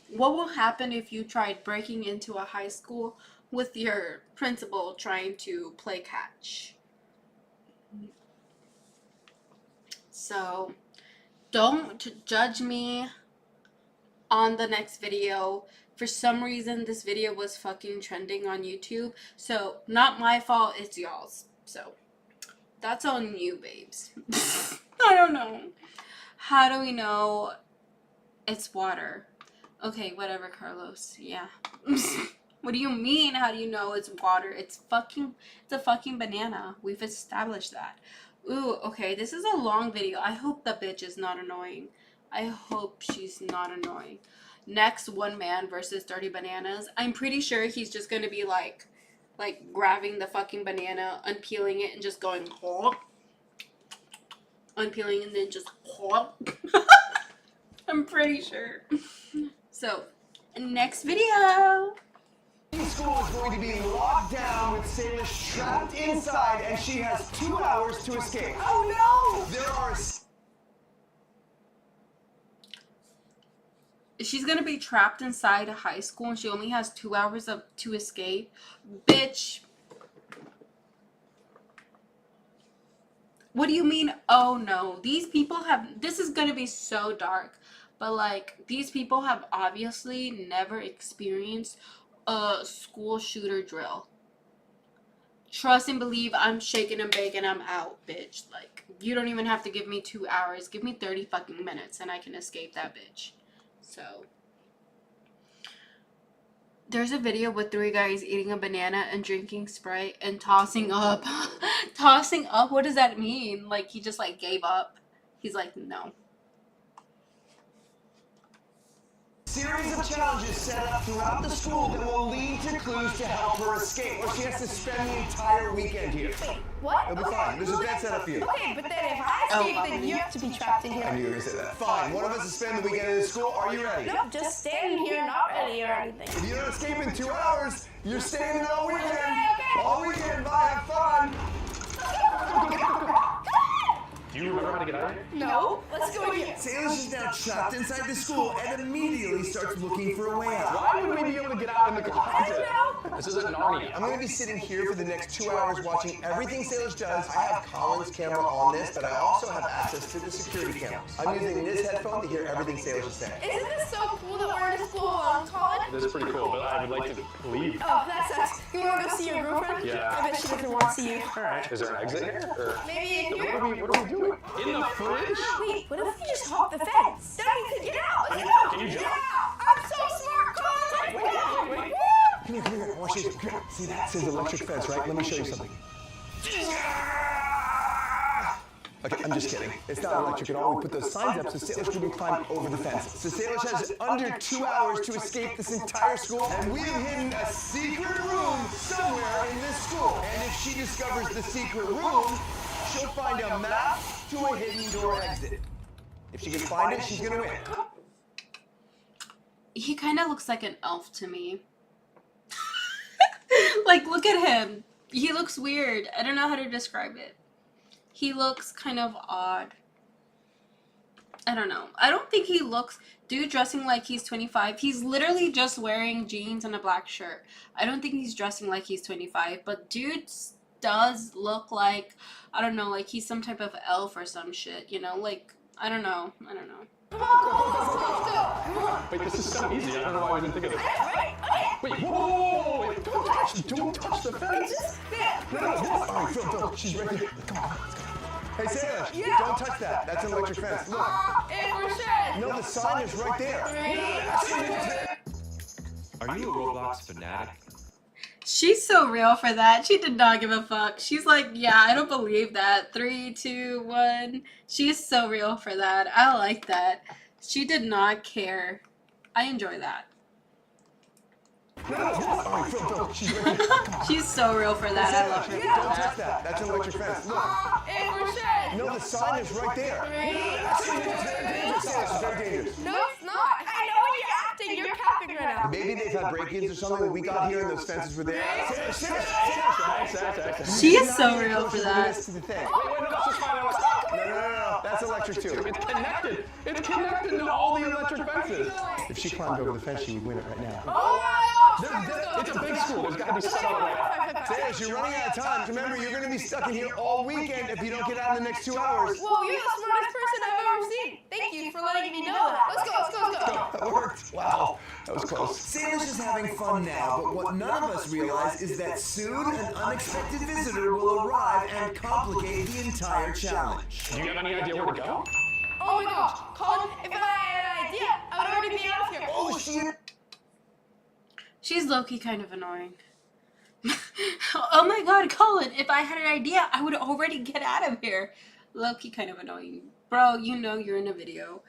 What will happen if you tried breaking into a high school with your principal trying to play catch? So don't judge me on the next video. For some reason, this video was fucking trending on YouTube. So, not my fault, it's y'all's. So, that's on you, babes. I don't know. How do we know it's water? Okay, whatever, Carlos. Yeah. What do you mean, how do you know it's water? It's a fucking banana. We've established that. Ooh, okay, this is a long video. I hope the bitch is not annoying. I hope she's not annoying. Next, one man versus 30 bananas. I'm pretty sure he's just gonna be like grabbing the fucking banana, unpeeling it, and just going, oh. Unpeeling and then just, oh. I'm pretty sure. So, next video. School is going to be locked down with sailors trapped inside, and she has 2 hours to escape. Oh no! There are. She's gonna be trapped inside a high school and she only has 2 hours to escape. Bitch. What do you mean, oh no? These people have, this is gonna be so dark, but like, these people have obviously never experienced a school shooter drill. Trust and believe, I'm shaking and baking, I'm out, bitch. Like, you don't even have to give me 2 hours. Give me 30 fucking minutes and I can escape that bitch. So, there's a video with 3 guys eating a banana and drinking Sprite and tossing up. Tossing up? What does that mean? Like, he just, like, gave up? He's like, no. Series of challenges set up throughout the school that will lead to clues to help her escape. Or she has to spend the entire weekend here. Wait, what? It'll be fine. There's a bed set up for you. Okay, but then if I escape, then you have to be trapped in here. I knew you were going to say that. Fine. One of us will spend the weekend in the school. Are you ready? Nope, just standing here, not ready or anything. If you don't escape in 2 hours, you're staying there all weekend. Okay. All weekend. Bye. Have fun. Do you remember how to get out of here? No, let's go again. Sailors is now trapped inside the school and immediately starts looking for a way out. Why would we be able to get out in the closet? I don't know. This isn't Narnia. I'm going to be sitting here for the next 2 hours watching everything Salish does. I have Colin's camera on this, but I also have access to the security cameras. I'm using this headphone to hear everything Salish is saying. Isn't this so cool that we're in a school alone, Colin? This is pretty cool, but I would like to leave. Oh, that sucks. You want to go see your girlfriend? Yeah. I bet she doesn't want to see you. Alright. Is there an exit here? Or... Maybe in here? What are we doing? In the fridge? Wait, what if we just hop the fence? Then we could get out. Let's go. Can you jump? Yeah, I'm so smart, Colin. Let's go. Wait. Come here. Watch this. Come here. See, that says electric fence, right? Let me show you something. Okay, I'm just kidding. It's not electric at all. We put those signs up so Salish can climb over the fence. So Salish has under 2 hours to escape this entire school, and we have hidden a secret room somewhere in this school. And if she discovers the secret room, she'll find a map to a hidden door exit. If she can find it, she's gonna win. He kind of looks like an elf to me. Like, look at him. He looks weird. I don't know how to describe it. He looks kind of odd. I don't know. I don't think he looks... Dude dressing like he's 25. He's literally just wearing jeans and a black shirt. I don't think he's dressing like he's 25. But dude does look like... I don't know, like he's some type of elf or some shit. You know, like... I don't know. Come on, let's go. Come on. Wait, this is so easy. I don't know why I didn't think of this. Right? Okay. Wait, whoa, wait, don't touch the fence. Just there. No. All right, Phil, she's right there. Come on, let's go. Hey, Salish, Yeah. don't touch that. That's an electric fence. Look. If we're sure. No, the sign is right there. Are you a Roblox fanatic? She's so real for that. She did not give a fuck. She's like, yeah, I don't believe that. 3, 2, 1. She's so real for that. I like that. She did not care. I enjoy that. No. All right, Phil, she's right there. Come on. She's so real for that. I love her. Don't touch that. That's an electric fence. Look. If we're sure. No, the sign is right there. It's very dangerous. No, it's not. I know when you're acting. You're capping right now. Maybe they've had break-ins or something. We got here and those fences were there. She is so real for that. To the thing. Wait, let's just find out. No. That's electric too. It's connected. It's connected to all the electric fences. If she climbed over the fence, she would win it right now. Oh my It's a big school. There's got to be something like that. Salish, you're running out of time. Remember, you're going to be stuck in here all weekend if you don't get out in the next 2 hours. Whoa, you're the smartest person I've ever seen. Thank you for letting me know that. Let's go. That worked. Wow, that was close. Salish is having fun now, but what none of us realize is that soon an unexpected visitor will arrive and complicate the entire challenge. Do you have any idea where to go? Oh my gosh, Colin, if I had an idea, I would already be out of here. Oh, shit. She's low-key kind of annoying. Oh my god, Colin, if I had an idea, I would already get out of here. Low-key kind of annoying. Bro, you know you're in a video.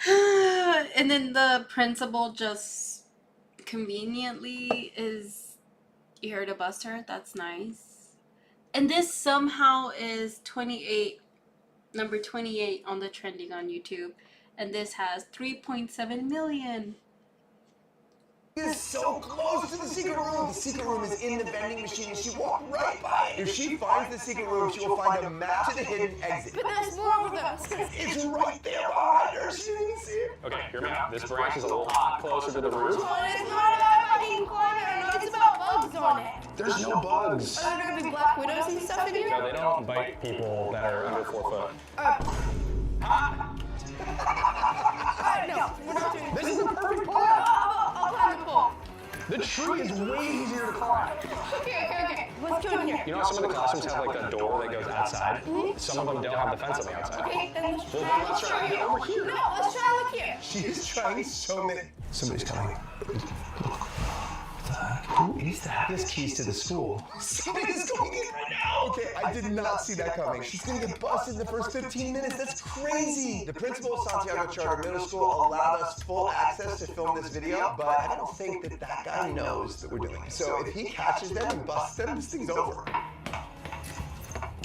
And then the principal just conveniently is here to bust her. That's nice. And this somehow is number 28 on the trending on YouTube. And this has 3.7 million. Is so close to the secret room. The secret room is in the vending machine and she walked right by it. If she finds the secret room, she will find a map to the hidden exit. But there's more over there. It's right there behind her. She didn't see it. Okay, hear me out. This branch is a lot closer to the roof. Colin, it's not about if I can climb it or not. It's about bugs on it. There's no bugs. Are there going to be black widows and stuff in here? No, they don't bite people that are under 4 foot. No, we're not doing This is a perfect plan. I'll climb the pole. The tree is way easier to climb. Okay. Let's go in here. You know how some of the classrooms have like a door that goes outside? Some of them don't have the fence on the outside. Okay, then let's Well, try. then let's try to get over here. No, let's try look here. She is trying so many. Somebody's coming. Who is that? He has keys to the school. Somebody's going in right now. Okay, I did not see that coming. She's gonna get busted in the first 15 minutes. That's crazy. The principal of Santiago Charter Middle School allowed us full access to film this video, but I don't think that guy knows that we're doing it. So if he catches them and busts them, this thing's over.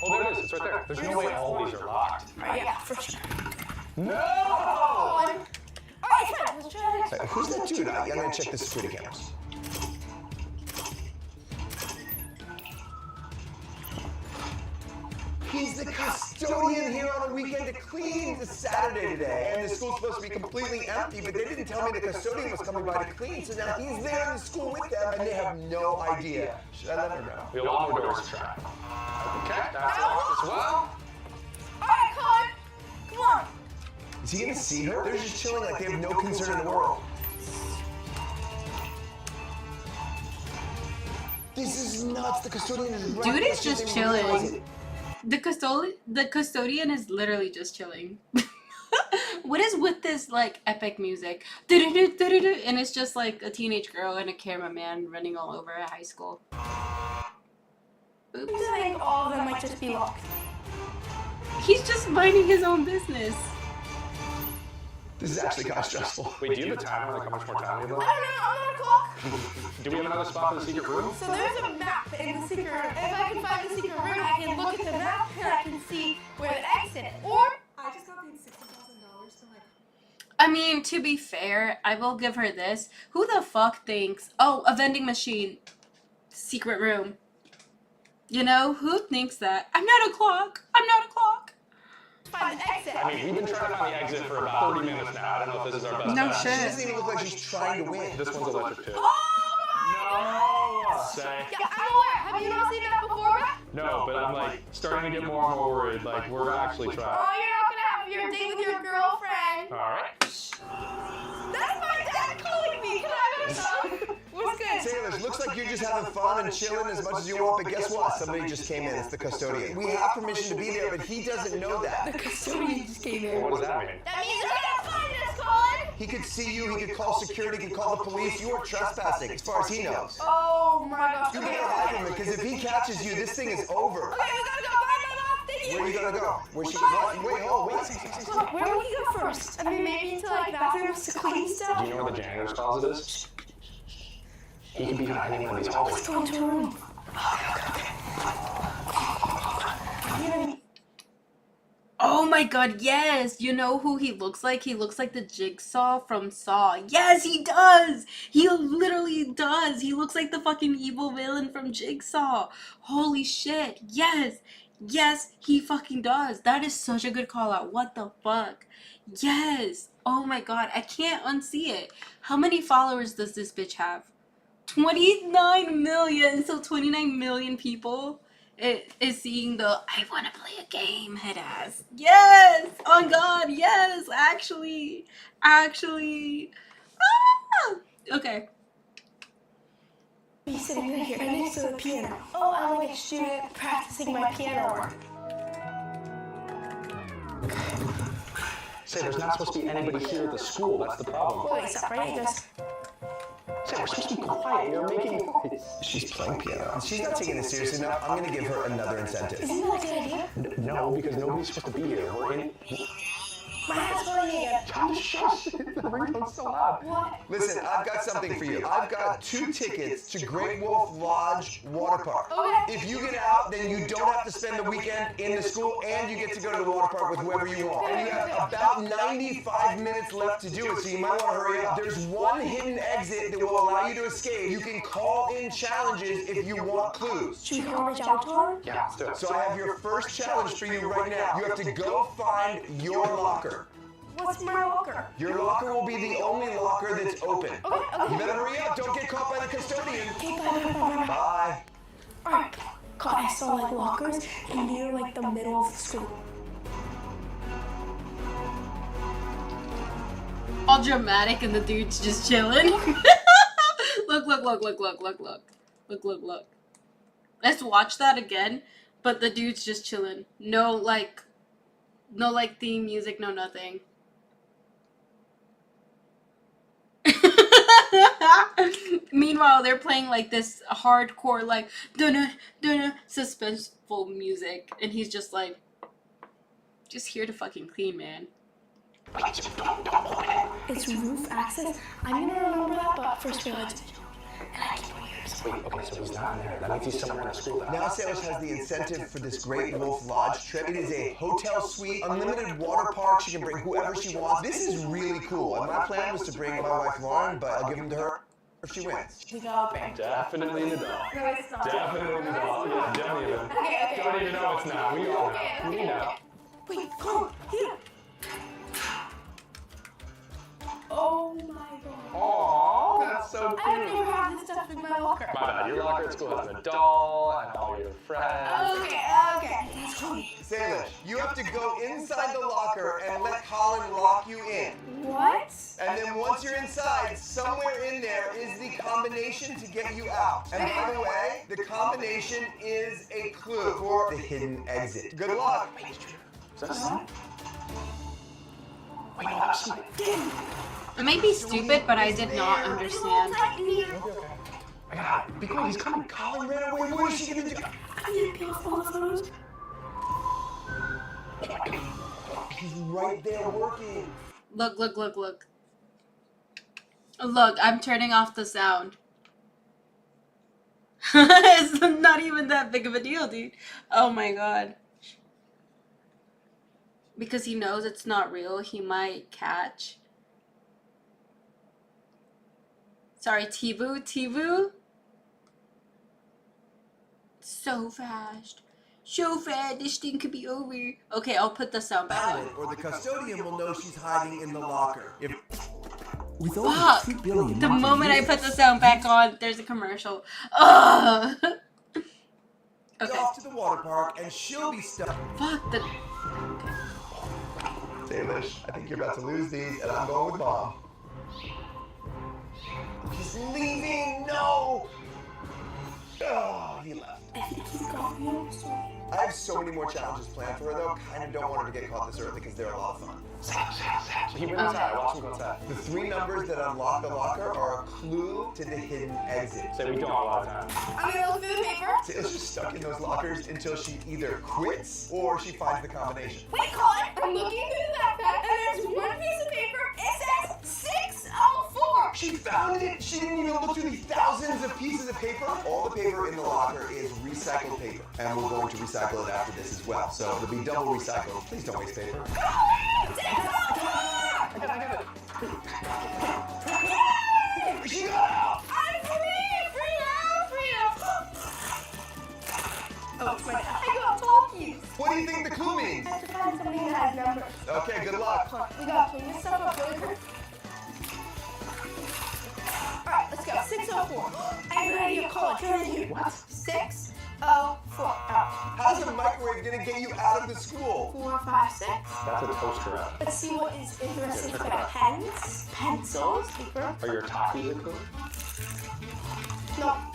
Oh, there it is. It's right there. There's no way all these are locked. Yeah, for sure. No! All right, fine. Let's try this. Who's that dude? I'm gonna check the security cameras. He's the custodian here on a weekend to clean. It's Saturday today, and the school's supposed to be completely empty, but they didn't tell me the custodian was coming by to clean, so now he's there in the school with them, and they have no idea. Should I let her know? We have a lot more doors to try. Okay, that's all as well. Alright, Colin. Come on. Is he gonna see her? They're just chilling like they have no concern in the world. This is nuts. The custodian is right. Dude is just chilling. The custodian is literally just chilling. What is with this like epic music? And it's just like a teenage girl and a cameraman running all over a high school. Oops. I think all of them might just be locked. He's just minding his own business. This is actually kind of stressful. Wait, do you have a timer? Like how much more time do you I have? don't know, I'm on a clock. Do we have another spot for the secret room? So there's a map in the secret room. If I can find the secret room, I can look at the map and I can see where the exit is. Or I just got paid $60,000 to like. I mean, to be fair, I will give her this. Who the fuck thinks, oh, a vending machine, secret room? You know, who thinks that? I'm not a clock. I'm not a clock. Find the exit. I mean, we've been trying to find the exit for about 30 minutes now. I don't know if this is our best No bet. shit. She doesn't even look like she's trying to win. This one's electric too. Oh No! Say. Yeah, I'm aware. Have you not seen that before, Brett? No, but I'm like starting to get more and more worried. Like we're actually trying. Oh, you're not gonna have your date with your girlfriend. Alright. That's my dad calling me. Can I have a phone? What's good? Taylor, looks like you're just having fun and chilling as much as you want, but guess what? Somebody just came in. It's the custodian. We have permission to be there, but he doesn't know that. The custodian just came in. What does that mean? That means they're gonna find us, Colin. He could see you, he could call security, he could call the police. You are trespassing, as far as he knows. Oh my gosh. You better hide from him, because if he catches you, this thing is over. Okay, we gotta go. Bye, bye, bye. Thank you. Where are you gonna go? Where's she? What? Wait, oh, wait. Look, where would we go first? I mean, maybe into like bathrooms to clean stuff. Do you know where the janitor's closet is? He could be behind any one of these hallways. Let's go into a room. Oh my god, yes! You know who he looks like? He looks like the Jigsaw from Saw. Yes, he does! He literally does! He looks like the fucking evil villain from Jigsaw. Holy shit, yes! Yes, he fucking does. That is such a good call out. What the fuck? Yes! Oh my god, I can't unsee it. How many followers does this bitch have? 29 million! So 29 million people is seeing the I wanna play a game head ass. Yes! Oh god, yes! Actually. Ah! Okay. Be sitting right here next to the piano. Oh, I'm like a student practicing my piano work. Say, there's not supposed to be anybody here at the school. That's the problem. Wait, stop right here. Say, we're supposed to be quiet. You're making noise. She's playing piano. She's not taking this seriously enough. I'm gonna give her another incentive. Isn't that a good idea? No, because nobody's supposed to be here. We're in. My head's calling me again. Time to shush. The ringtone's so loud. What? Listen, I've got something for you. I've got 2 tickets to Great Wolf Lodge Water Park. Okay. If you get out, then you don't have to spend the weekend in the school, and you get to go to the water park with whoever you want. And you have about 95 minutes left to do it, so you might want to hurry up. There's one hidden exit that will allow you to escape. You can call in challenges if you want clues. Should we call the challenge tour? Yeah, let's do it. So I have your first challenge for you right now. You have to go find your locker. What's my locker? Your locker will be the only locker that's open. Okay. You better hurry up. Don't get caught by the custodian. Okay, bye. Bye. Alright. God, I saw like lockers near like the middle of the school. All dramatic and the dude's just chilling. Look. Let's watch that again, but the dude's just chilling. No like theme music, no nothing. Meanwhile, they're playing like this hardcore, like dunna suspenseful music, and he's just like, just here to fucking clean, man. It's roof access. I'm gonna remember that, but first we like to do. And I keep my ears. Wait, okay, so he's not in there. That means he's somewhere in the school. Now Salish has the incentive for this Great Wolf Lodge trip. It is a hotel suite, unlimited water park. She can bring whoever she wants. This is really cool. And my plan was to bring my wife Lauren, but I'll give them to her. If she wins. We go open. Definitely an adult. No, it's not. Definitely an adult. Yeah, don't even. Okay. Don't even know it's not. We all know. Okay. We know. Wait, come here. Oh my god. Aww, that's so cute. I've never had this stuff in my locker. My bad. Your locker at school has a doll and all your friends. Okay. Salish, you have to go inside the locker and let Colin lock you in. What? And then once you're inside, somewhere in there is the combination to get you out. And by the way, the combination is a clue for the hidden exit. Good luck. Is that a sign? Wait, no, that was something. It may be stupid, but I did not understand. Okay. I got it. Be quiet, he's coming. Colin ran away. What is she gonna do? I need to peel all the photos. He's right there working. Look. Look, I'm turning off the sound. It's not even that big of a deal, dude. Oh my god. Because he knows it's not real, he might catch. Sorry, Tivu? So fast. This thing could be over. Okay, I'll put the sound back on. Or the custodian will know she's hiding in the locker. With over Fuck! 2 billion The monthly moment I users, put the sound back on, there's a commercial. Ugh! Okay. Off to the water park and she'll be stuck. Fuck the... Salish, I think you're about to lose these, and I'm going with Mom. He's leaving! No! Oh, he left. I think he's got me. I have so many more challenges planned for her, though. Kind of don't want her to get caught this early because they're a lot of fun. He went inside. Watch him go inside. The 3 numbers that unlock the locker are a clue to the hidden exit. Say we don't have a lot of time. I'm gonna look through the paper. Sal's just stuck in those lockers until she either quits or she finds the combination. Wait, Colin, I'm looking through the backpack and there's one piece of paper. It says 604. She found it! She didn't even look through the thousands of pieces of paper. All the paper in the locker is recycled paper. And we're going to recycle it after this as well. So it'll be double recycled. Please don't waste paper. She got out! I'm free now! Oh, it's my dad. I got talkies. What do you think the clue means? I have to find something that has numbers. Okay, good luck. Hold on, we gotta clean this stuff up really quick. Alright, let's go. 604. I have an idea, Colin. Can I do what? 604. How's the microwave gonna get you out of the school? 4, 5, 6. That's a toaster app. Let's see what is interesting. We got pens, pencils, paper. Are your talkies a clue?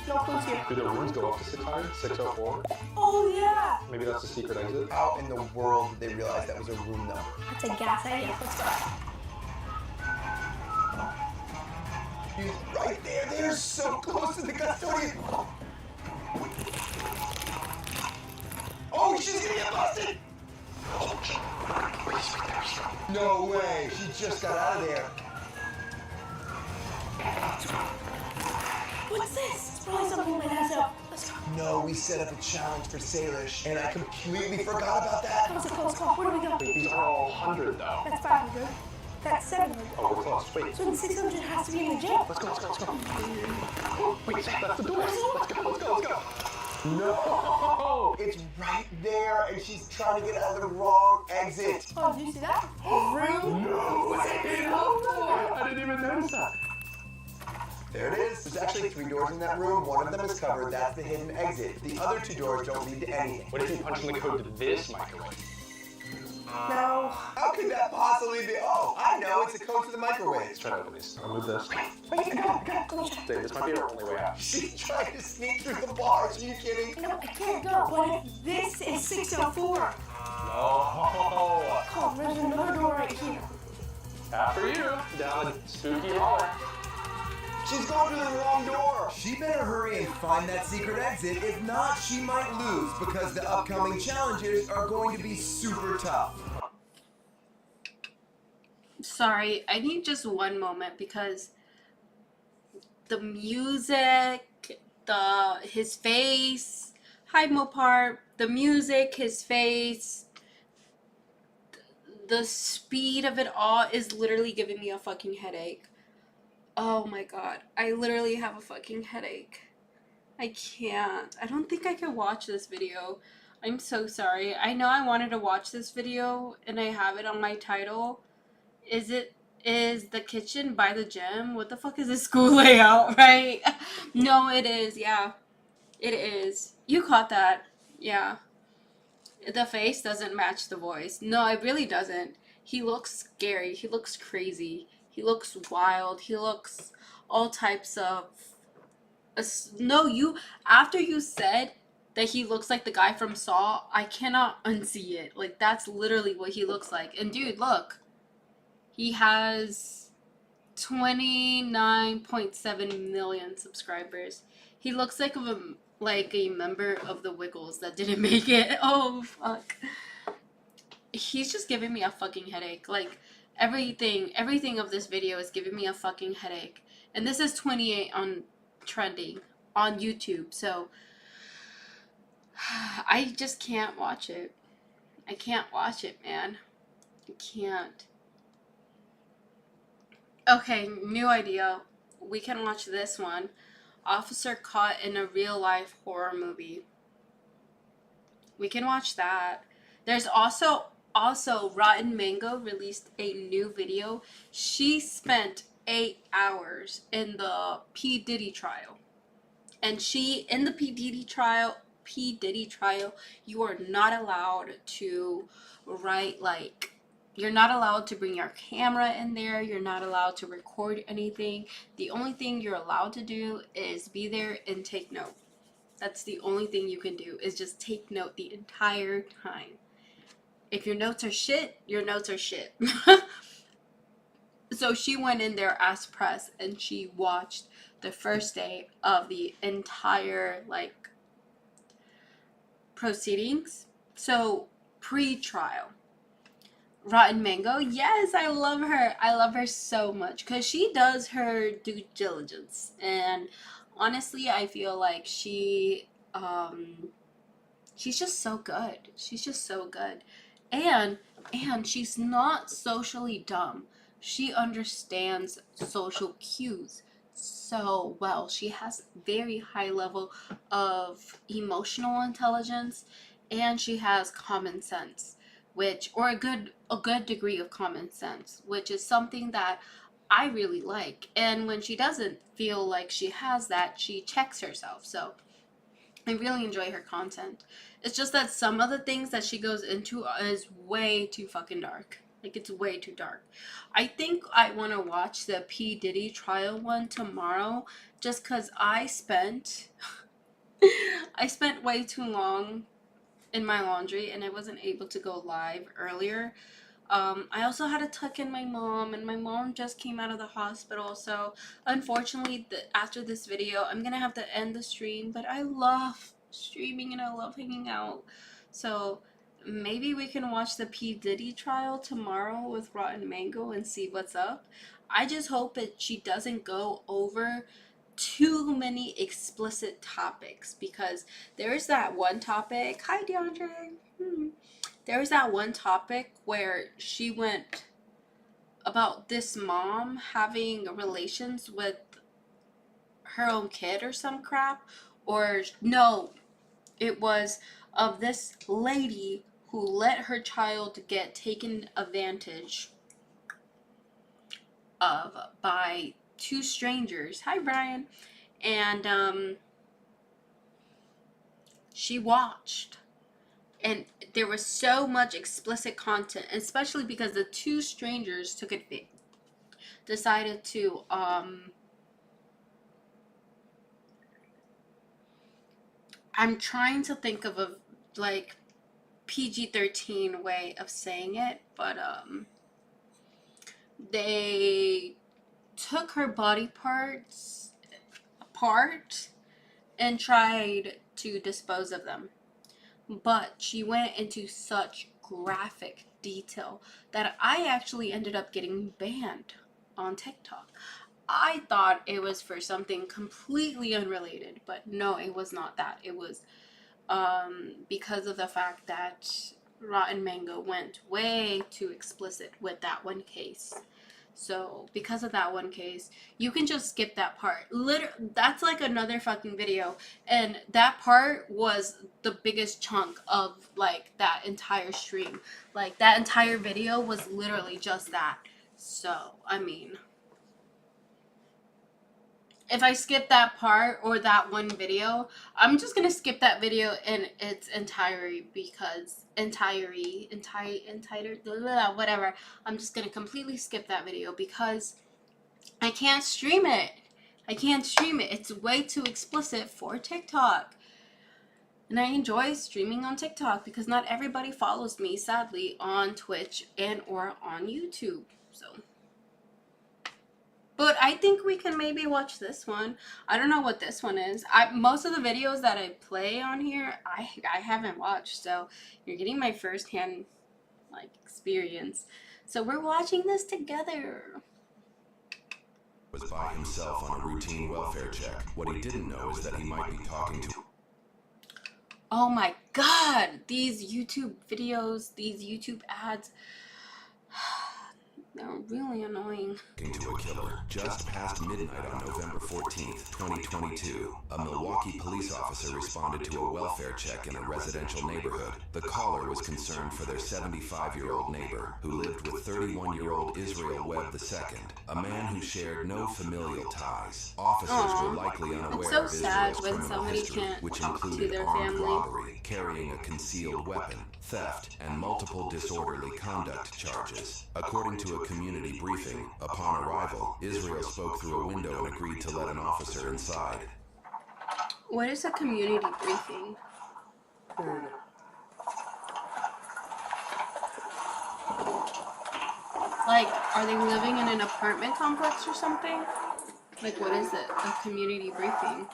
No clues here. Do the rooms go up to 600? 604? Oh yeah. Maybe that's the secret exit. How in the world did they realize that was a room number? That's a gas idea. Let's go. She's right there. They're so close to the custodian. Oh, she's gonna get busted! No way. She just got out of there. What's this? It's probably something my dad's up. Let's go. No, we set up a challenge for Salish, and I completely forgot about that. Close. Where do we go? Wait, these are all 100 though. That's 500. That's 700. Oh, we're close. Wait. So then 600 has to be in the gym. Let's go. Wait, that's the door. Let's go. No! It's right there, and she's trying to get out of the wrong exit. Oh, did you see that? Room? No! I didn't even notice that. There it is. There's actually 3 doors in that room. One of them is covered. That's the hidden exit. The other 2 doors don't lead to anything. What if you punch in the code to this microwave? No. How could that possibly be? Oh, I know. It's a code to the microwave. Let's try to open these. I'll move this. Wait, I got it. Dave, this might be our only way out. She's trying to sneak through the bars. Are you kidding? No, I can't go. What if this is 604? No. Colin, there's another door right here. After you, down the spooky hallway. She's going to the wrong door. She better hurry and find that secret exit. If not, she might lose because the upcoming challenges are going to be super tough. Sorry, I need just one moment because the music, his face, hi Mopar, the music, his face, the speed of it all is literally giving me a fucking headache. Oh my god. I literally have a fucking headache. I can't. I don't think I can watch this video. I'm so sorry. I know I wanted to watch this video and I have it on my title. Is the kitchen by the gym? What the fuck is this school layout, right? No, it is. Yeah. It is. You caught that. Yeah. The face doesn't match the voice. No, it really doesn't. He looks scary. He looks crazy. He looks wild. He looks all types of... No, you... After you said that he looks like the guy from Saw, I cannot unsee it. Like, that's literally what he looks like. And dude, look. He has 29.7 million subscribers. He looks like a member of the Wiggles that didn't make it. Oh, fuck. He's just giving me a fucking headache. Like, everything of this video is giving me a fucking headache. And this is 28 on trending on YouTube, so I just can't watch it. I can't watch it, man. I can't. Okay, new idea. We can watch this one. Officer caught in a real-life horror movie. We can watch that. There's also Rotten Mango released a new video. She spent 8 hours in the P. Diddy trial. And in the P. Diddy trial, you are not allowed to write, like, you're not allowed to bring your camera in there. You're not allowed to record anything. The only thing you're allowed to do is be there and take note. That's the only thing you can do, is just take note the entire time. If your notes are shit, your notes are shit. So she went in there as press and she watched the first day of the entire, like, proceedings. So, pre-trial. Rotten Mango, yes, I love her. I love her so much because she does her due diligence, and honestly, I feel like she's just so good. She's just so good, and she's not socially dumb. She understands social cues so well. She has very high level of emotional intelligence, and she has common sense, or a good degree of common sense, which is something that I really like. And when she doesn't feel like she has that, she checks herself. So I really enjoy her content. It's just that some of the things that she goes into is way too fucking dark. Like, it's way too dark. I think I want to watch the P. Diddy trial one tomorrow, just because I spent way too long in my laundry and I wasn't able to go live earlier. I also had to tuck in my mom, and my mom just came out of the hospital, so unfortunately after this video I'm gonna have to end the stream. But I love streaming and I love hanging out, so maybe we can watch the P. Diddy trial tomorrow with Rotten Mango and see what's up. I just hope that she doesn't go over too many explicit topics, because there's that one topic. Hi, DeAndre. There was that one topic where she went about this mom having relations with her own kid or some crap. Or no, it was of this lady who let her child get taken advantage of by 2 strangers. Hi, Brian. And she watched. And there was so much explicit content, especially because the 2 strangers decided to, I'm trying to think of a, like, PG-13 way of saying it, but, they took her body parts apart and tried to dispose of them. But she went into such graphic detail that I actually ended up getting banned on TikTok. I thought it was for something completely unrelated, but no, it was not that. It was because of the fact that Rotten Mango went way too explicit with that one case. So because of that one case, you can just skip that part. That's like another fucking video, and that part was the biggest chunk of like that entire stream. Like that entire video was literally just that. So I mean, if I skip that part or that one video, I'm just gonna skip that video in its entirety because whatever. I'm just gonna completely skip that video because I can't stream it. I can't stream it. It's way too explicit for TikTok. And I enjoy streaming on TikTok because not everybody follows me, sadly, on Twitch and or on YouTube. So, but I think we can maybe watch this one. I don't know what this one is. Most of the videos that I play on here, I haven't watched. So you're getting my firsthand like experience. So we're watching this together. Was by himself on a routine welfare check. What he didn't know is that he might be talking to... Oh my god, these YouTube videos, these YouTube ads, they're really annoying. ...to a killer. Just past midnight on November 14th, 2022, a Milwaukee police officer responded to a welfare check in a residential neighborhood. The caller was concerned for their 75-year-old neighbor, who lived with 31-year-old Israel Webb II, a man who shared no familial ties. Officers were likely unaware of Israel's criminal history, which included armed robbery, carrying a concealed weapon, theft, and multiple disorderly conduct charges. According to a community briefing, upon arrival, Israel spoke through a window and agreed to let an officer inside. What is a community briefing? Like, are they living in an apartment complex or something? Like, what is it? A community briefing?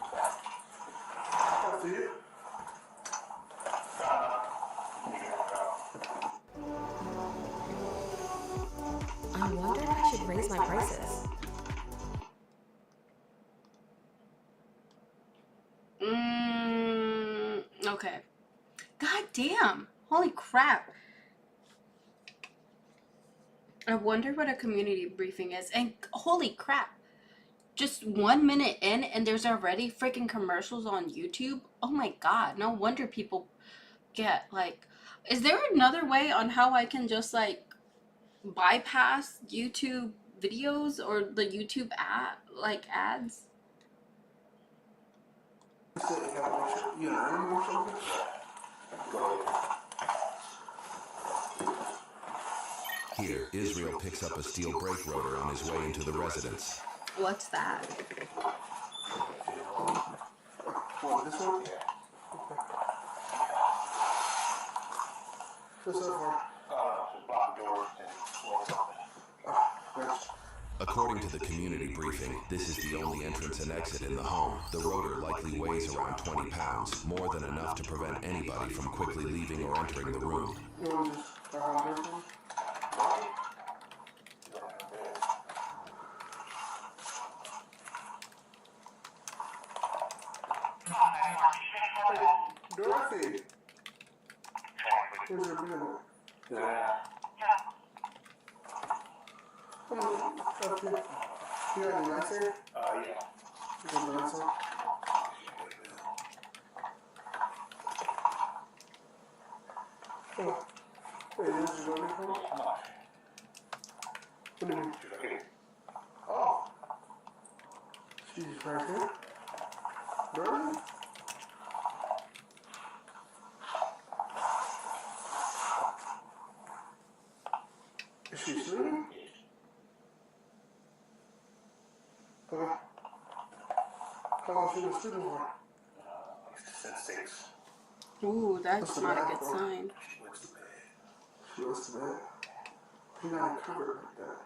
I wonder if I should raise my prices. Okay. God damn. Holy crap. I wonder what a community briefing is. And holy crap. Just 1 minute in and there's already freaking commercials on YouTube? Oh my god. No wonder people get like... Is there another way on how I can just like bypass YouTube videos or the YouTube ads? Here, Israel picks up a steel brake rotor on his way into the residence. What's that? What, this one? What's that for? Block the door and According to the community briefing, this is the only entrance and exit in the home. The rotor likely weighs around 20 pounds, more than enough to prevent anybody from quickly leaving or entering the room. You want to just around this one? Dorothy! Where's your bill? Yeah. Come on, up here. You got any lights here? Yeah. You got the lights on? Oh. Wait, this is what we call? What do you mean? Oh. She's right here. Dorothy? Is she sleeping? Okay. How long has she been sleeping for? Since 6. Ooh, that's not a good sign. She wants to bed? You're not covered like that.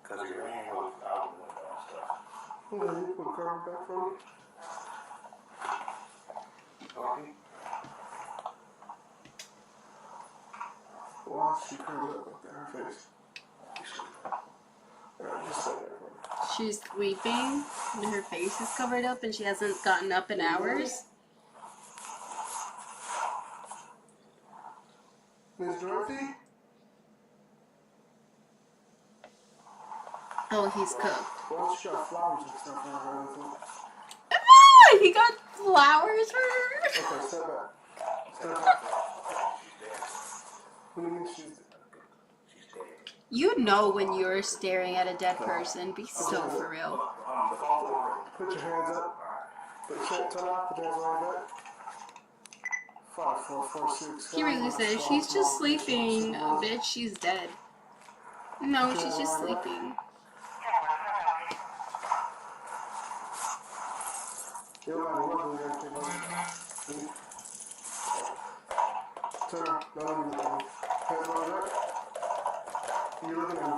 Because you're hanging out the window and stuff. Okay, you put a cover back for me? Okay. Why is she curled up like that? Her face. She's sleeping and her face is covered up and she hasn't gotten up in hours. Miss Dorothy? Oh, he's cooked. Well, she got flowers and stuff on her. Ah, he got flowers for her. Okay, step back. Step back. What do you mean she's dead? You know when you're staring at a dead person. Be so for real. Put your hands up. Put your hands up. Put your hands like that. 5, 4, 4, 6. He really said, she's just sleeping. Bitch, she's dead. No, she's just sleeping. Turn around. No, hands like that. You're looking at me.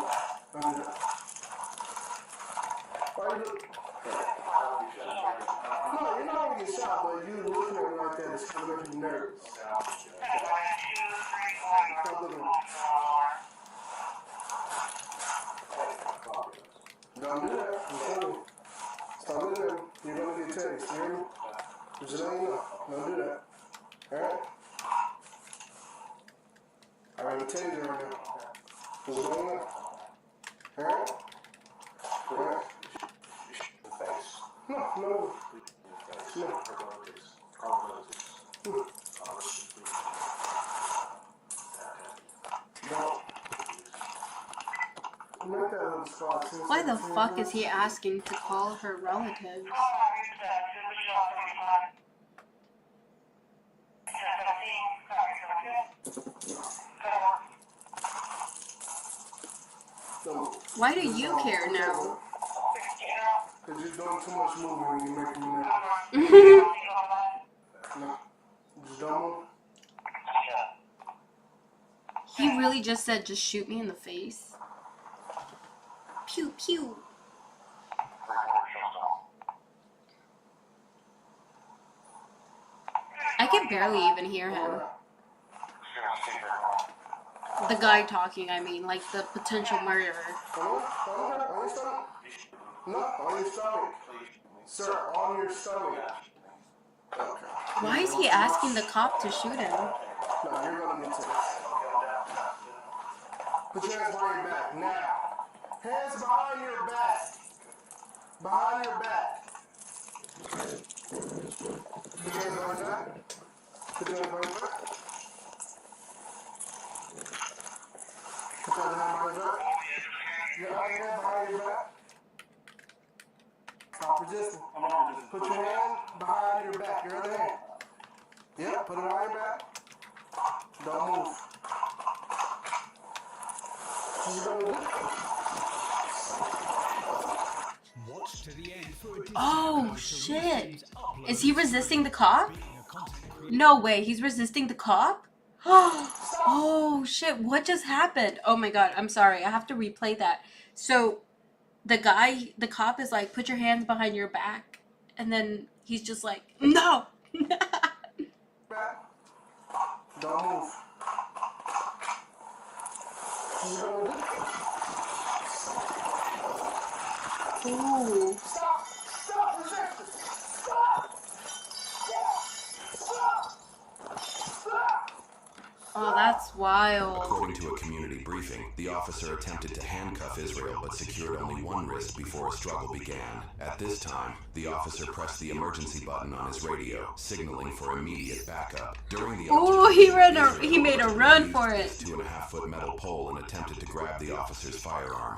Why are you looking? No, you're not gonna get shot, but you looking at me like that is kind of making me nervous. Stop looking at me. Don't do that. I'm telling you. Stop looking at me. You're gonna get tased. You hear me? Just letting you know. Don't do that. Alright? I got a taser right now. Just letting you know. Alright? Alright? No. No. Why the fuck is he asking to call her relatives? Why do you care now? Because you're doing too much moving when you're making me nervous. No. Just don't move. He really just said, just shoot me in the face. Pew, pew. I can barely even hear him. The guy talking, I mean, like the potential murderer. On your stomach. No, on your stomach. Sir, on your stomach. Okay. Why is he asking the cop to shoot him? No, you're gonna get tased. Put your hands behind your back, now. Hands behind your back. Behind your back. Put your hands behind your back. Put your hands behind your back. Put your hands behind your back. Your other hand behind your back. Stop resisting. Put your hand behind your back. Your other hand. Yeah, put it behind your back. Don't move. Oh, shit. Is he resisting the cop? No way, he's resisting the cop? Oh, shit, what just happened? Oh my god, I'm sorry, I have to replay that. So, the cop is like, put your hands behind your back. And then he's just like, no! Don't move. Ooh. Stop! Stop! Resist! Stop! Stop! Stop! Oh, that's wild. According to a community briefing, the officer attempted to handcuff Israel but secured only one wrist before a struggle began. At this time, the officer pressed the emergency button on his radio, signaling for immediate backup. During the He made a run for it. 2.5-foot metal pole and attempted to grab the officer's firearm.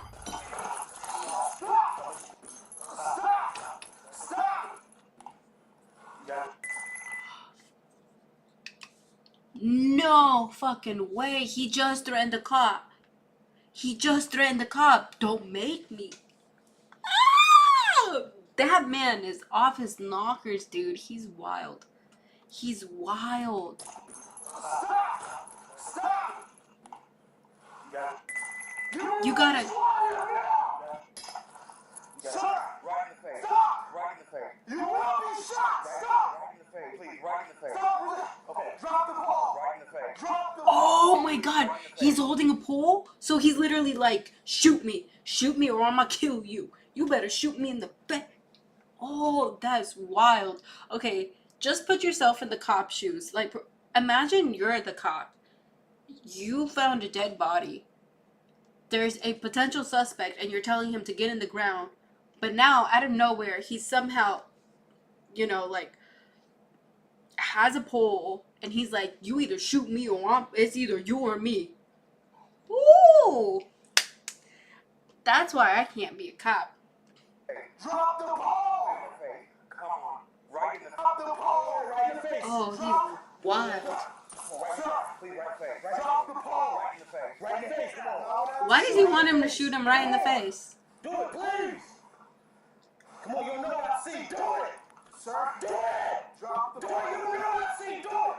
No fucking way. He just threatened the cop. He just threatened the cop. Don't make me. Ah! That man is off his knockers, dude. He's wild. He's wild. You gotta... Sir! Right in the face. Stop! Right in the face. You will be shot! Stop! Right in the face. Please, right in the face. Stop! Okay. Drop the ball! Right in the face. Drop the ball! Oh my god. He's holding a pole? So he's literally like, shoot me. Shoot me or I'ma kill you. You better shoot me in the back. Oh, that's wild. Okay, just put yourself in the cop's shoes. Like, imagine you're the cop. You found a dead body. there's a potential suspect and you're telling him to get in the ground, but now out of nowhere he's somehow, you know, like has a pole and he's like, you either shoot me or it's either you or me. Ooh, that's why I can't be a cop. Drop the ball! Come on, right in the ball, right in the face. Oh, he's wild. Drop the ball, right in the face. Right in the face, come on. Why does he want him to shoot him right in the face? Do it, please. Come on, you know what I see. Do it. Sir, do it. Drop the ball. You know what I see. Do it.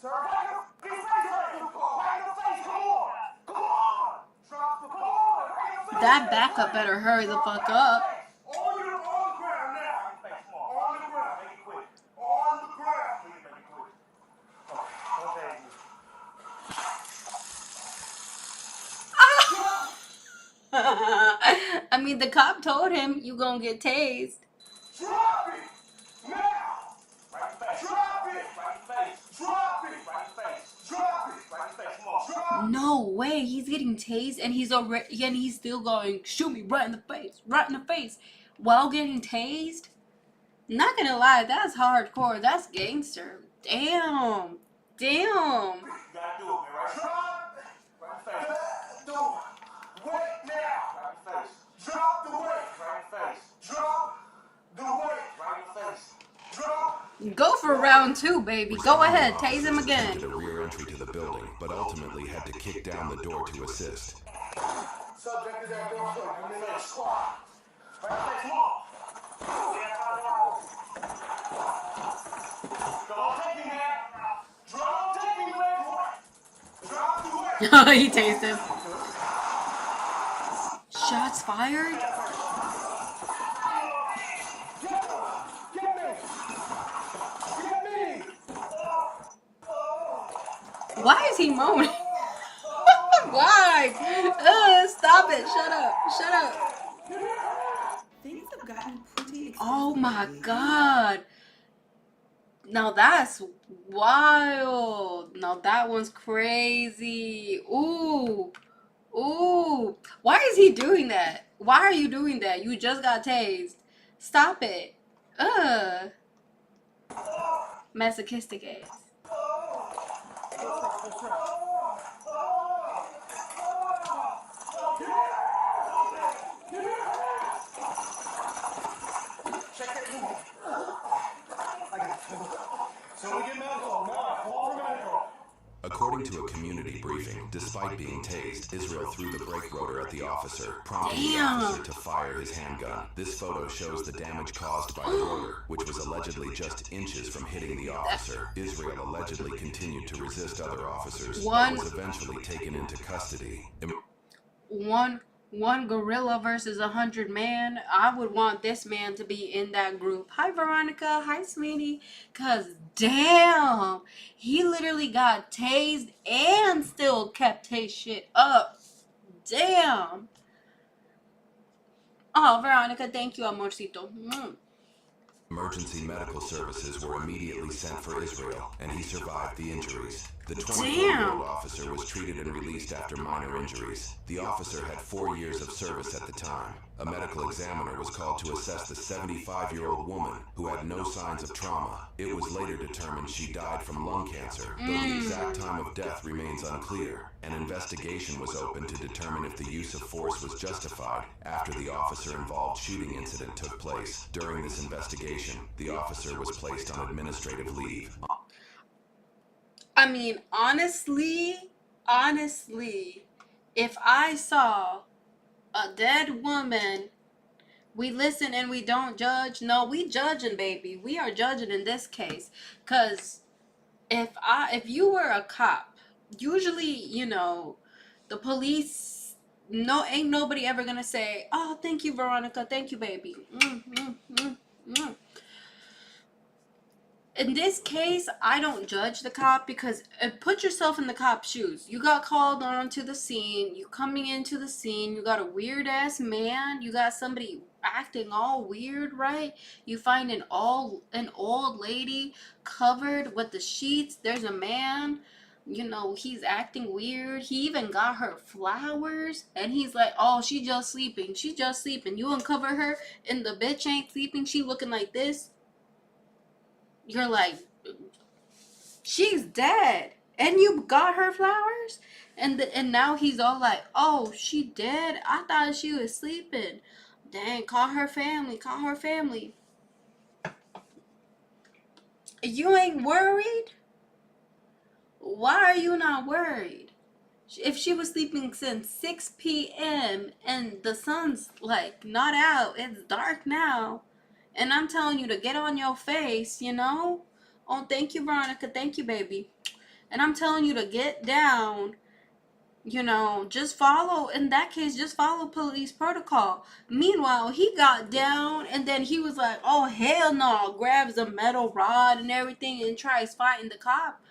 Sir, right in the face. Right in the face. Come on. Come on. Drop the ball. Right in the face. That backup better hurry the fuck up. On the ground now. On the ground. Make it quick. On the ground. Please make it quick. Okay. I mean, the cop told him you gonna get tased. Drop it now. Right in the face. Drop it. Right in the face. Drop it. Right in the face. Drop it. Right in the face. Come on. Drop it. No way, he's getting tased and he's still going, shoot me right in the face, while getting tased. Not gonna lie, that's hardcore. That's gangster. Damn. You gotta do it, man. Right? Drop it. Right in the face. Do it. Wait now. Right in the face. Drop the weight. Right in the face. Drop the weight. Right in the face. Drop. Go for round 2, baby. Go ahead, tase him again. Attempted a rear entry to the building, but ultimately had to kick down the door to assist. Subject is at door. I'm in that squad. Right in the face. Come on. Don't take me, man. Drop. Take me, man. Drop the weight. He tased him. Shots fired? Why is he moaning? Why? Stop it. Shut up. Shut up. Things have gotten pretty expensive. Oh my god. Now that's wild. Now that one's crazy. Ooh. Ooh. Why is he doing that? Why are you doing that? You just got tased. Stop it. Masochistic ass. According to a community briefing, despite being tased, Israel threw the brake rotor at the officer, prompting the officer to fire his handgun. This photo shows the damage caused by the rotor, which was allegedly just inches from hitting the officer. Israel allegedly continued to resist other officers, but was eventually taken into custody. One gorilla versus 100 man. I would want this man to be in that group. Hi Veronica, hi sweetie. Cause damn, he literally got tased and still kept his shit up. Damn. Oh Veronica, thank you, amorcito. Emergency medical services were immediately sent for Israel, and he survived the injuries. The 24-year-old officer was treated and released after minor injuries. The officer had 4 years of service at the time. A medical examiner was called to assess the 75-year-old woman who had no signs of trauma. It was later determined she died from lung cancer, though the exact time of death remains unclear. An investigation was opened to determine if the use of force was justified after the officer-involved shooting incident took place. During this investigation, the officer was placed on administrative leave. I mean, honestly, if I saw a dead woman, we listen and we don't judge. No, we judging, baby. We are judging in this case. Cause if you were a cop, usually, you know, the police, ain't nobody ever gonna say, oh, thank you, Veronica, thank you, baby. In this case, I don't judge the cop because put yourself in the cop's shoes. You got called on to the scene. You coming into the scene. You got a weird ass man. You got somebody acting all weird, right? You find an old lady covered with the sheets. There's a man you know, he's acting weird. He even got her flowers, and he's like, oh, she just sleeping. She just sleeping. You uncover her, and the bitch ain't sleeping. She looking like this. You're like, she's dead. And you got her flowers? And now he's all like, oh, she dead? I thought she was sleeping. Dang, call her family. Call her family. You ain't worried? Why are you not worried? If she was sleeping since 6 p.m. and the sun's like not out, it's dark now, and I'm telling you to get on your face, you know? Oh, thank you, Veronica. Thank you, baby. And I'm telling you to get down, you know, just follow, in that case, just follow police protocol. Meanwhile, he got down and then he was like, oh, hell no, grabs a metal rod and everything and tries fighting the cop.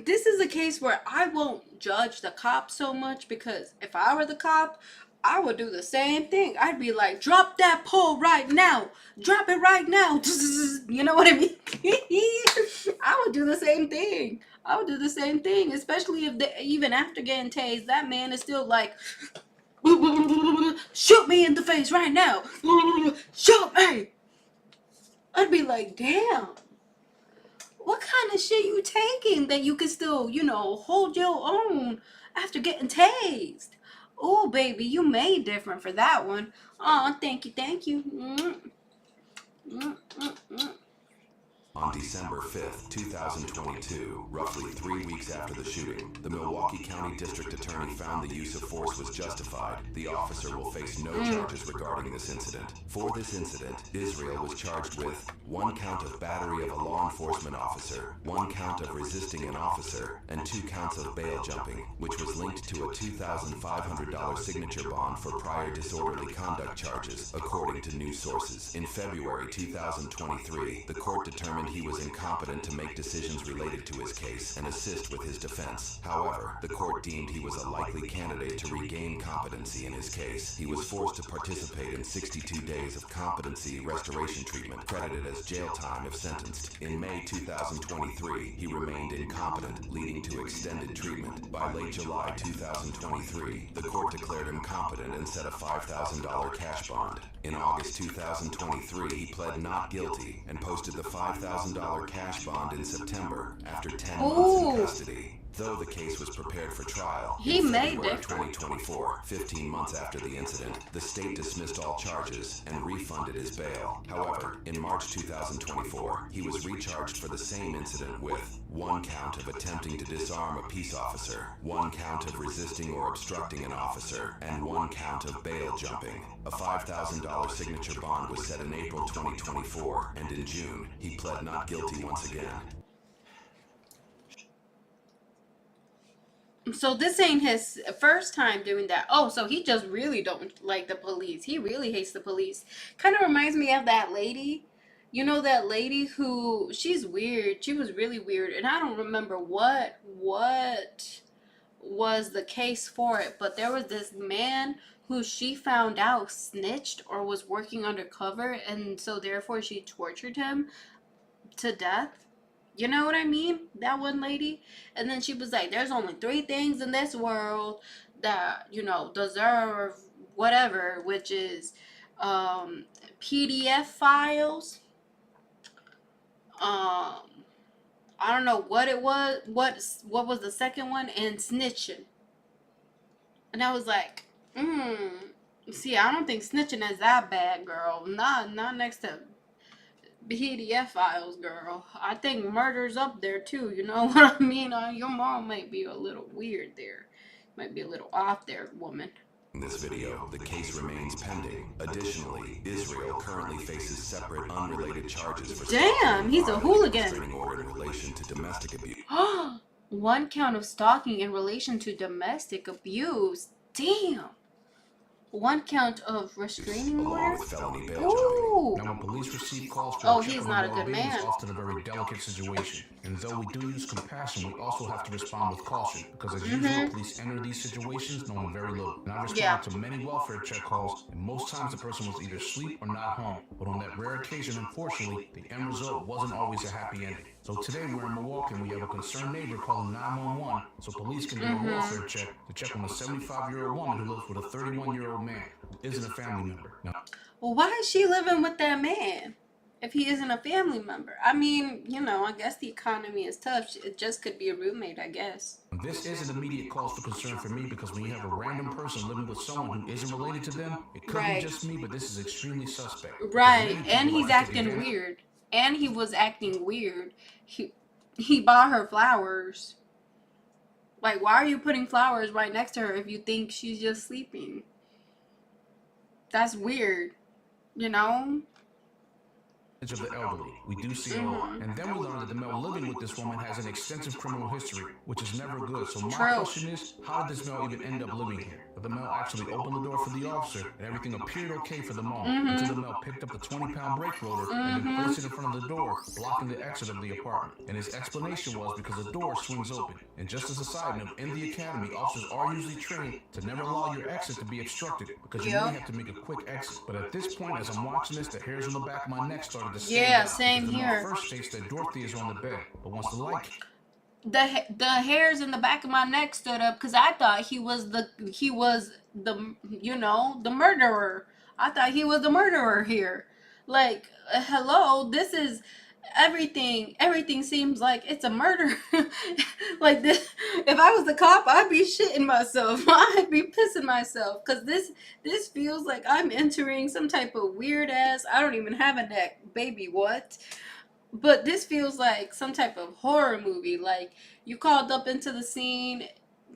This is a case where I won't judge the cop so much, because if I were the cop, I would do the same thing. I'd be like, drop that pole right now. Drop it right now. You know what I mean? I would do the same thing. I would do the same thing, especially if even after getting tased, that man is still like, shoot me in the face right now. Shoot me. I'd be like, damn. What kind of shit you taking that you can still, you know, hold your own after getting tased? Oh, baby, you made different for that one. Oh, thank you, thank you. On December 5th, 2022, roughly 3 weeks after the shooting, the Milwaukee County District Attorney found the use of force was justified. The officer will face no charges regarding this incident. For this incident, Israel was charged with 1 count of battery of a law enforcement officer, 1 count of resisting an officer, and 2 counts of bail jumping, which was linked to a $2,500 signature bond for prior disorderly conduct charges, according to news sources. In February 2023, the court determined he was incompetent to make decisions related to his case and assist with his defense. However, the court deemed he was a likely candidate to regain competency in his case. He was forced to participate in 62 days of competency restoration treatment, credited as jail time if sentenced. In May 2023, he remained incompetent, leading to extended treatment. By late July 2023, the court declared him competent and set a $5,000 cash bond. In August 2023, he pled not guilty and posted the $5,000 cash bond in September after 10 months in custody. Though the case was prepared for trial, in February 2024, 15 months after the incident, the state dismissed all charges and refunded his bail. However, in March 2024, he was recharged for the same incident with 1 count of attempting to disarm a peace officer, 1 count of resisting or obstructing an officer, and 1 count of bail jumping. A $5,000 signature bond was set in April 2024, and in June, he pled not guilty once again. So this ain't his first time doing that. Oh, so he just really don't like the police. He really hates the police. Kind of reminds me of that lady. You know, that lady who, she's weird. She was really weird. And I don't remember what was the case for it. But there was this man who she found out snitched or was working undercover. And so therefore she tortured him to death. You know what I mean? That one lady. And then she was like, there's only 3 things in this world that, you know, deserve whatever, which is PDF files. I don't know what it was. What was the second one? And snitching. And I was like, see, I don't think snitching is that bad, girl. Not next to PDF files, girl. I think murder's up there too, you know what I mean? Your mom might be a little weird there. Might be a little off there, woman. In this video, the case remains pending. Additionally, Israel currently faces separate unrelated charges for damn, he's a hooligan. Order in relation to domestic abuse. 1 count of stalking in relation to domestic abuse. Damn. 1 count of restraining order. Ooh. Now, when police receive calls for he's not a good man. It's often a very delicate situation, and though we do use compassion, we also have to respond with caution, because as usual, police enter these situations knowing very little. And I responded to many welfare check calls, and most times the person was either asleep or not home. But on that rare occasion, unfortunately, the end result wasn't always a happy ending. So today we're in Milwaukee and we have a concerned neighbor calling 911 so police can do a welfare check to check on a 75-year-old woman who lives with a 31-year-old man who isn't a family member. Now, Well, why is she living with that man if he isn't a family member? I mean, you know, I guess the economy is tough. It just could be a roommate, I guess. this is an immediate cause for concern for me because when you have a random person living with someone who isn't related to them, it could be just me, but this is extremely suspect. Right, and he's acting weird. And he was acting weird. He bought her flowers. Like, why are you putting flowers right next to her if you think she's just sleeping? That's weird, you know? Of the elderly. We do see a lot. And then we learned that the male living with this woman has an extensive criminal history, which is never good. So my question is, how did this male even end up living here? But the male actually opened the door for the officer, and everything appeared okay for the moment, until the male picked up the 20-pound brake roller and then placed it in front of the door, blocking the exit of the apartment. And his explanation was because the door swings open. And just as a side note, in the academy, officers are usually trained to never allow your exit to be obstructed, because you may have to make a quick exit. But at this point, as I'm watching this, the hairs on the back of my neck started to stand up. Same here. First states that Dorothy is on the bed, but once the light, the hairs in the back of my neck stood up because I thought he was the you know, the murderer. I thought he was the murderer here. Like, hello, this is everything seems like it's a murder. Like this, if I was a cop, I'd be shitting myself. I'd be pissing myself because this feels like I'm entering some type of weird ass, I don't even have a neck, baby, what? But this feels like some type of horror movie. Like, you called up into the scene,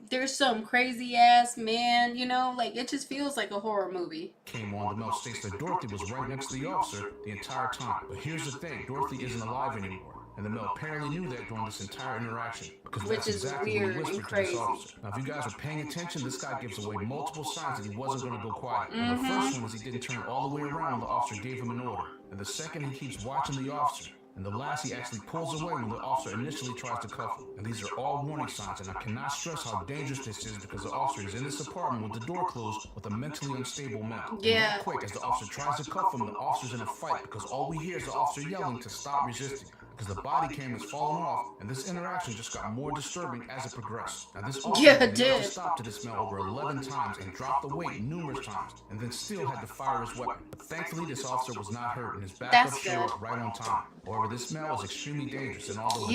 there's some crazy ass man, you know, like it just feels like a horror movie. Came on, the male states that Dorothy was right next to the officer the entire time. But here's the thing, Dorothy isn't alive anymore. And the male apparently knew that during this entire interaction, because that's exactly what he whispered to this officer. Now, if you guys were paying attention, this guy gives away multiple signs that he wasn't going to go quiet. And the first one is he didn't turn all the way around when the officer gave him an order. And the second, he keeps watching the officer. And the last, he actually pulls away when the officer initially tries to cuff him. And these are all warning signs, and I cannot stress how dangerous this is because the officer is in this apartment with the door closed with a mentally unstable male. Yeah. And quick, as the officer tries to cuff him, the officer's in a fight because all we hear is the officer yelling to stop resisting. Because the body cam is falling off, and this interaction just got more disturbing as it progressed. Now, this officer stopped to this male over 11 times and dropped the weight numerous times, and then still had to fire his weapon. But thankfully, this officer was not hurt, and his backup showed up right on time. However, this male is extremely dangerous, and although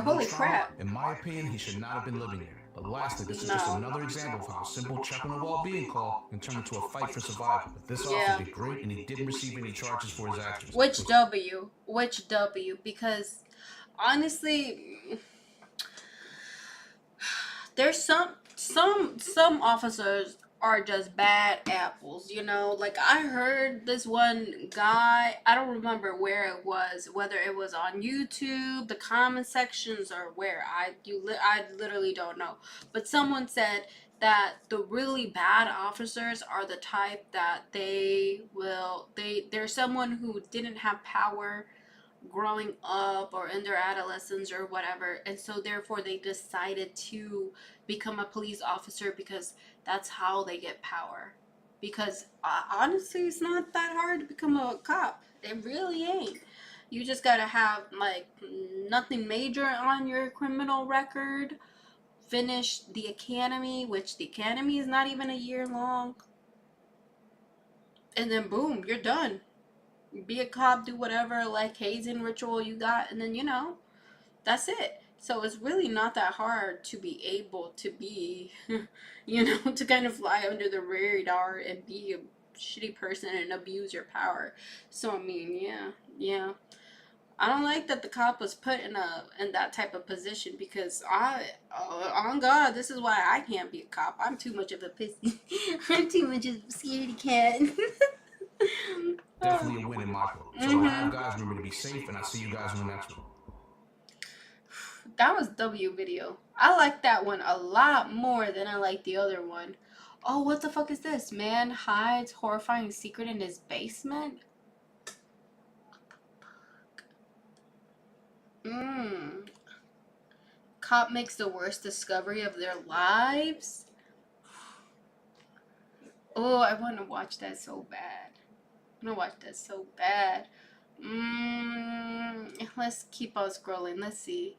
holy crap, in my opinion, he should not have been living there. But lastly, this is just another example of how a simple check on a well-being call can turn into a fight for survival. But this officer did great, and he didn't receive any charges for his actions. Which W? Because honestly, there's some officers are just bad apples, you know. Like, I heard this one guy, I don't remember where it was, whether it was on YouTube, the comment sections, or where. I literally don't know. But someone said that the really bad officers are the type that they're someone who didn't have power growing up or in their adolescence or whatever, and so therefore they decided to become a police officer because that's how they get power. Because honestly, it's not that hard to become a cop. It really ain't. You just gotta have like nothing major on your criminal record, finish the academy, which the academy is not even a year long, and then boom, you're done. Be a cop, do whatever, like, hazing ritual you got, and then, you know, that's it. So it's really not that hard to be able to be, you know, to kind of fly under the radar and be a shitty person and abuse your power. So, I mean, yeah. I don't like that the cop was put in that type of position because on God, this is why I can't be a cop. I'm too much of a pussy. I'm too much of a scaredy cat. Definitely a win in my book. So I have guys, remember to be safe, and I'll see you guys in the next one. That was W video. I like that one a lot more than I like the other one. Oh, what the fuck is this? Man hides horrifying secret in his basement? Cop makes the worst discovery of their lives? Oh, I want to watch that so bad. I'm gonna watch that so bad. Let's keep on scrolling. Let's see.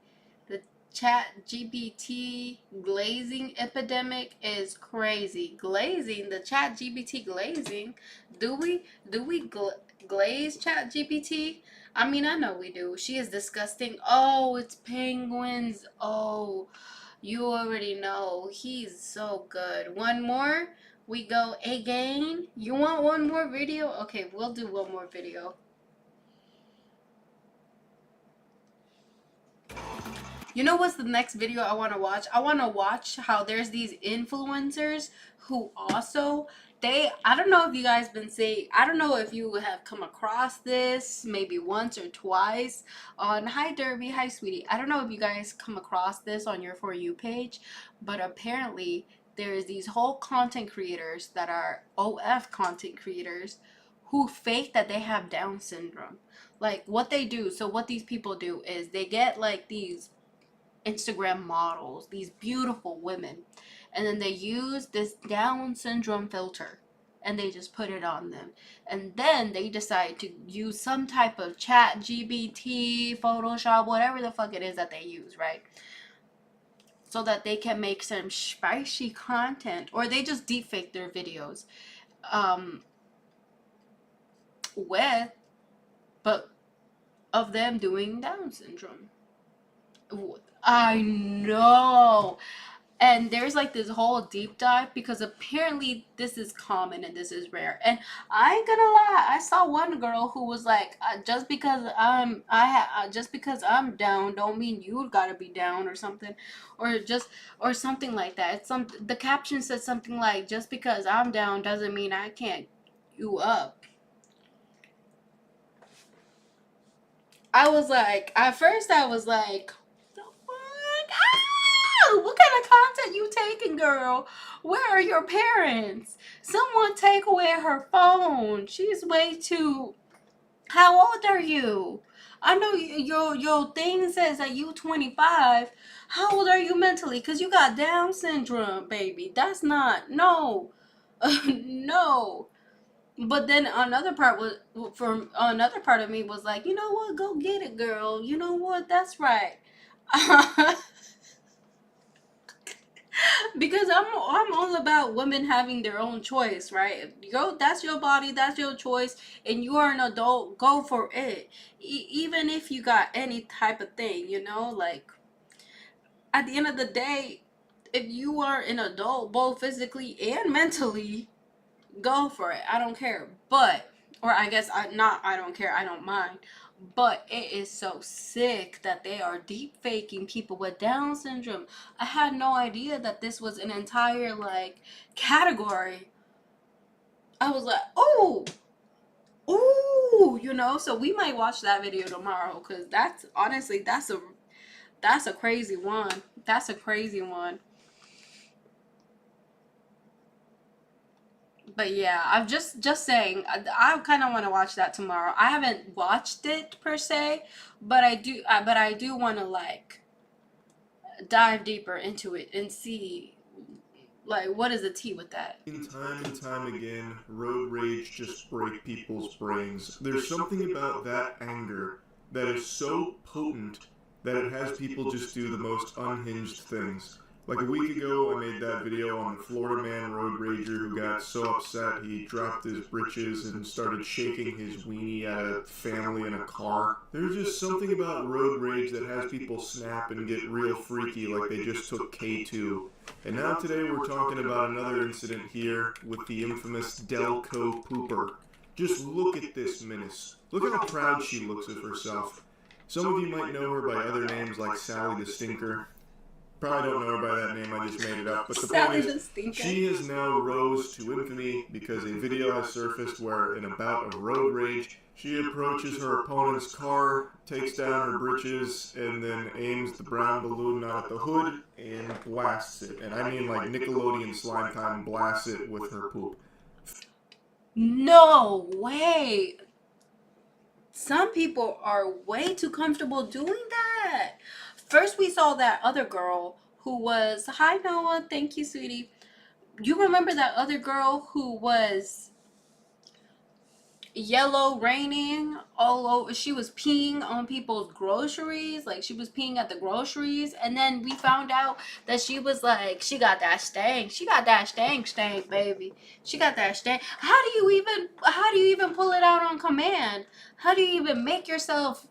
The chat GPT glazing epidemic is crazy. Glazing, the chat GPT glazing. Do we glaze chat GPT? I mean, I know we do. She is disgusting. Oh, it's penguins. Oh, you already know. He's so good. One more. We go again. You want one more video? Okay, we'll do one more video. You know what's the next video I want to watch? I want to watch how there's these influencers who also, I don't know if you guys been saying, I don't know if you have come across this maybe once or twice on, hi Derby, hi sweetie. I don't know if you guys come across this on your For You page, but apparently there's these whole content creators that are OF content creators who fake that they have Down syndrome. Like what they do, so what these people do is they get like these Instagram models, these beautiful women, and then they use this Down syndrome filter and they just put it on them, and then they decide to use some type of chat GPT, Photoshop, whatever the fuck it is that they use, right, so that they can make some spicy content, or they just deepfake their videos with but of them doing Down syndrome. I know. And there's like this whole deep dive because apparently this is common and this is rare. And I ain't gonna lie, I saw one girl who was like, just because I'm down, don't mean you gotta be down or something, or something like that. The caption said something like, just because I'm down doesn't mean I can't you up. I was like, at first I was like, what kind of content you taking, girl? Where are your parents? Someone take away her phone. She's way too... How old are you? I know your thing says that you 25. How old are you mentally? Because you got Down syndrome, baby. That's not... No. No. But then another part of me was like, you know what? Go get it, girl. You know what? That's right. Because I'm all about women having their own choice, right? That's your body, that's your choice, and you are an adult. Go for it, even if you got any type of thing, like at the end of the day, if you are an adult, both physically and mentally, go for it. I don't care, I don't care. I don't mind. But it is so sick that they are deep faking people with Down syndrome. I had no idea that this was an entire category. I was like, oh, so we might watch that video tomorrow, because that's a crazy one. That's a crazy one. But yeah, I'm just saying, I kind of want to watch that tomorrow. I haven't watched it per se, but I do want to dive deeper into it and see what is the tea with that. Time and time again, road rage just break people's brains. There's something about that anger that is so potent that it has people just do the most unhinged things. Like a week ago, I made that video on the Florida man road rager who got so upset he dropped his britches and started shaking his weenie at a family in a car. There's just something about road rage that has people snap and get real freaky like they just took K2. And now today we're talking about another incident here with the infamous Delco Pooper. Just look at this menace. Look how proud she looks of herself. Some of you might know her by other names like Sally the Stinker. Probably don't know her by that name, I just made it up. But the point is, she has now rose to infamy because a video has surfaced where, in a bout of road rage, she approaches her opponent's car, takes down her britches, and then aims the brown balloon out at the hood and blasts it. And I mean like Nickelodeon Slime Time blasts it with her poop. No way! Some people are way too comfortable doing that. First, we saw that other girl who was... Hi, Noah. Thank you, sweetie. You remember that other girl who was yellow raining all over. She was peeing on people's groceries. Like, she was peeing at the groceries. And then we found out that she was like, she got that stank. She got that stank, baby. She got that stank. How do you even pull it out on command? How do you even make yourself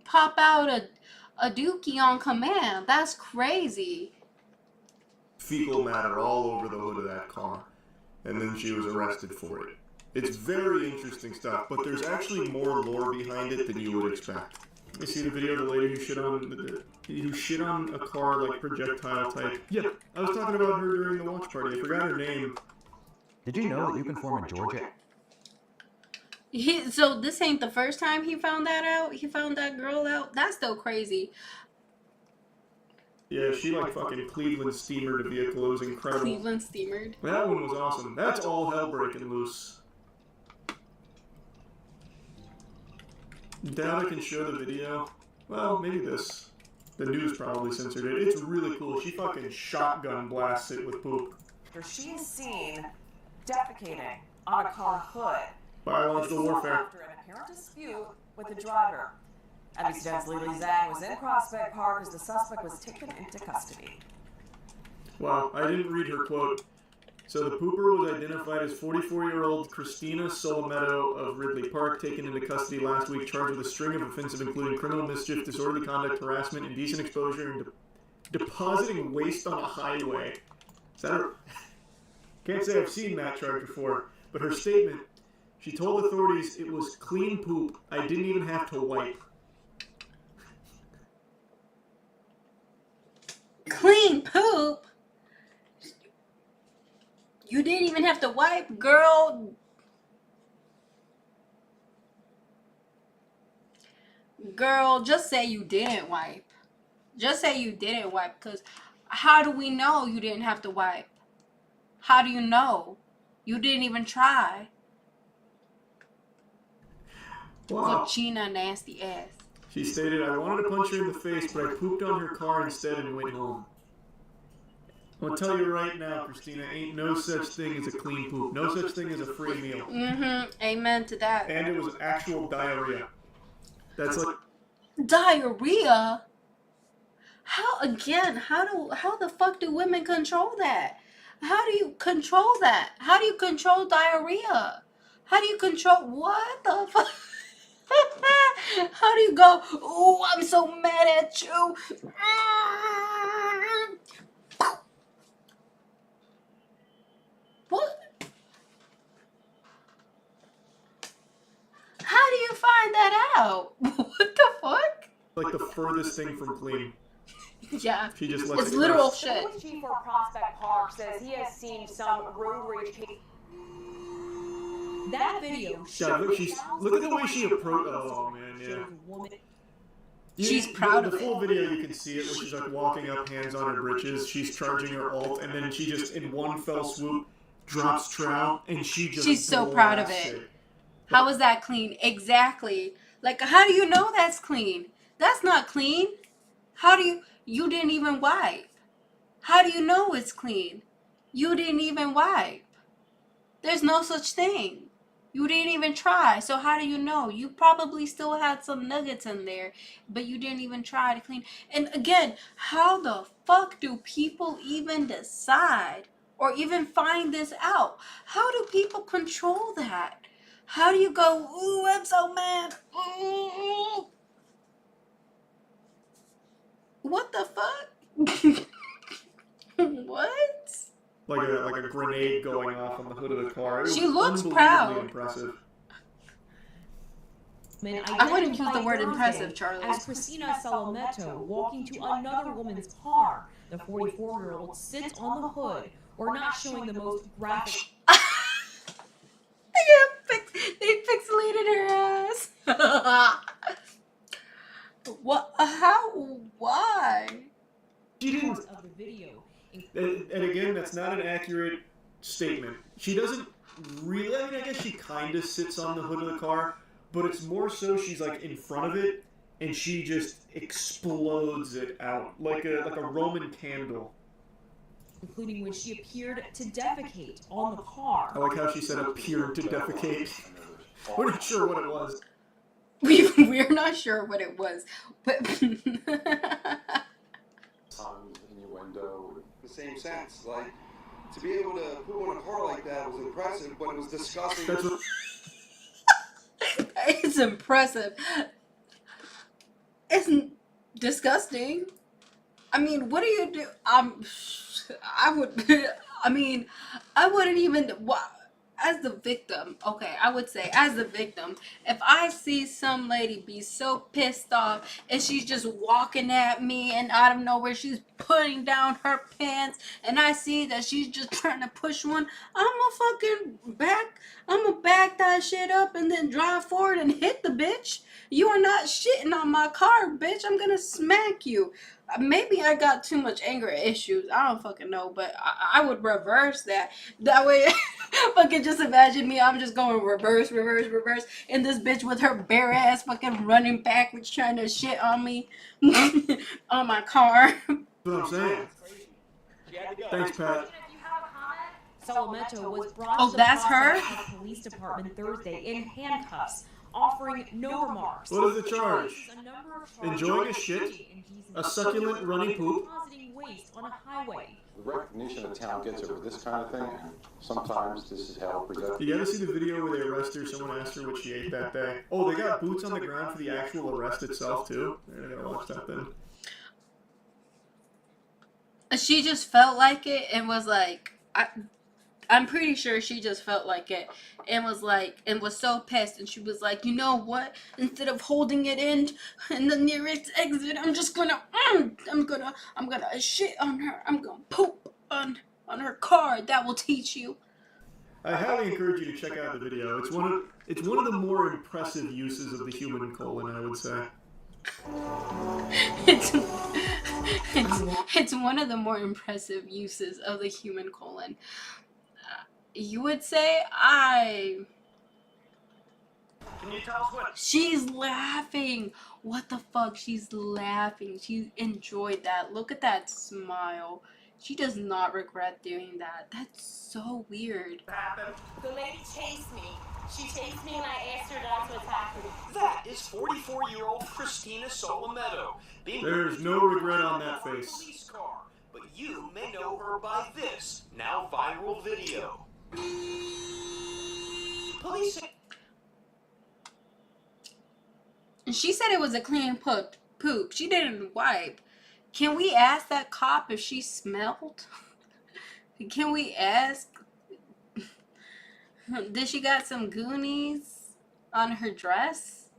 pop out a dookie on command? That's crazy. Fecal matter all over the hood of that car. And then she was arrested for it. It's very interesting stuff, but there's actually more lore behind it than you would expect. You see the video of the lady who shit on a car like projectile type? Yeah, I was talking about her during the watch party. I forgot her name. Did you know that you can form a Georgia? So this ain't the first time he found that out. He found that girl out. That's still crazy. Yeah, she like fucking Cleveland steamered a vehicle. It was incredible. Cleveland steamered. That one was awesome. That's all hell breaking loose. Doubt I can show the video. Well, maybe this. The news probably censored it. It's really cool. She fucking shotgun blasts it with poop. She is seen defecating on a car hood. Biological warfare. After an apparent dispute with the driver. NBC10's Lily Zhang was in Prospect Park as the suspect was taken into custody. Wow, I didn't read her quote. So the pooper was identified as 44-year-old Christina Solometto of Ridley Park, taken into custody last week, charged with a string of offenses including criminal mischief, disorderly conduct, harassment, indecent exposure, and depositing waste on a highway. Is that her? Can't say I've seen that charge before, but her statement, she told authorities it was clean poop. I didn't even have to wipe. Clean poop? You didn't even have to wipe, girl. Girl, just say you didn't wipe. Just say you didn't wipe, because how do we know you didn't have to wipe? How do you know? You didn't even try. Wow. Cochina nasty ass. She stated, I wanted to punch her in the face, but I pooped on her car instead and went home. I'm going to tell you right now, Christina, ain't no such thing as a clean poop. No such thing as a free meal. Amen to that. And it was actual diarrhea. That's like... Diarrhea? How the fuck do women control that? How do you control that? How do you control diarrhea? How do you control... What the fuck? How do you go, oh, I'm so mad at you. What? How do you find that out? What the fuck? Like the furthest thing from clean. Yeah. She just lets it's it literal pass. shit. The chief for Prospect Park says he has seen some road rage cases. That video Yeah, look at the way she approached. Oh man, yeah. She's proud of it. The full video, you can see it, where she's like walking up, hands on her britches. She's charging her ult, and then she just, in one fell swoop, drops trow, and she just. She's so proud of it. How is that clean? Exactly. Like, how do you know that's clean? That's not clean. How do you didn't even wipe? How do you know it's clean? You didn't even wipe. There's no such thing. You didn't even try. So how do you know? You probably still had some nuggets in there, but you didn't even try to clean. And again, how the fuck do people even decide or even find this out? How do people control that? How do you go, ooh, I'm so mad. Ooh. What the fuck? What? Like a grenade going off on the hood of the car. It was She looks unbelievably proud. Impressive. I wouldn't use the word impressive, Charlie. As Christina Solometto walking to another woman's car, the 44-year-old sits on the hood, or not showing the most graphic. They pixelated her ass. What? How? Why? She didn't. Of the video. And again, that's not an accurate statement. She doesn't really. I mean, I guess she kind of sits on the hood of the car, but it's more so she's like in front of it, and she just explodes it out like a Roman candle. Including when she appeared to defecate on the car. I like how she said appeared to defecate. We're not sure what it was. We're not sure what it was, but Innuendo, the same sense. Like, to be able to poo on a car like that was impressive, but it was disgusting. it's impressive. It's disgusting. I mean, what do you do? I would. I mean, I wouldn't even. As the victim, okay, I would say as the victim, if I see some lady be so pissed off and she's just walking at me and out of nowhere she's putting down her pants and I see that she's just trying to push one, I'm gonna back that shit up and then drive forward and hit the bitch. You are not shitting on my car, bitch. I'm gonna smack you. Maybe I got too much anger issues. I don't fucking know, but I would reverse that. That way, fucking just imagine me. I'm just going reverse, and this bitch with her bare ass fucking running backwards trying to shit on me on my car. That's what I'm saying. Thanks, Pat. Salamento was brought Oh, to the that's her? Prospect Police Department Thursday in handcuffs, offering no remarks. What is the charge? Enjoying a shit? A succulent running poop? Depositing waste on a highway. The recognition a town gets over this kind of thing, sometimes this is how productive. You ever see the video where they arrest her? Someone asked her what she ate that day. Oh, they got boots on the ground for the actual arrest itself, too? I gotta watch that then. She just felt like it and was like, I'm pretty sure she just felt like it and was so pissed, and she was like, you know what? Instead of holding it in the nearest exit, I'm just gonna I'm gonna shit on her. I'm gonna poop on her car. That will teach you. I highly encourage you to check out the video. It's one of the more impressive uses of the human colon, I would say. It's one of the more impressive uses of the human colon. You would say Can you tell us what? She's laughing. What the fuck? She's laughing. She enjoyed that. Look at that smile. She does not regret doing that. That's so weird. The lady chased me. She chased me and I asked her that's what's happening. That is 44-year-old Christina Solometto. There's no regret on that face. Police car, but you may know her by this now viral video. Police. She said it was a clean poop. She didn't wipe. Can we ask that cop if she smelled? Can we ask? Did she got some Goonies on her dress?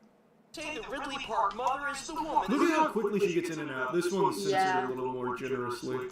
Say the Ridley Park mother is the woman. Look at how quickly she gets in and out. This one's censored a little more generously.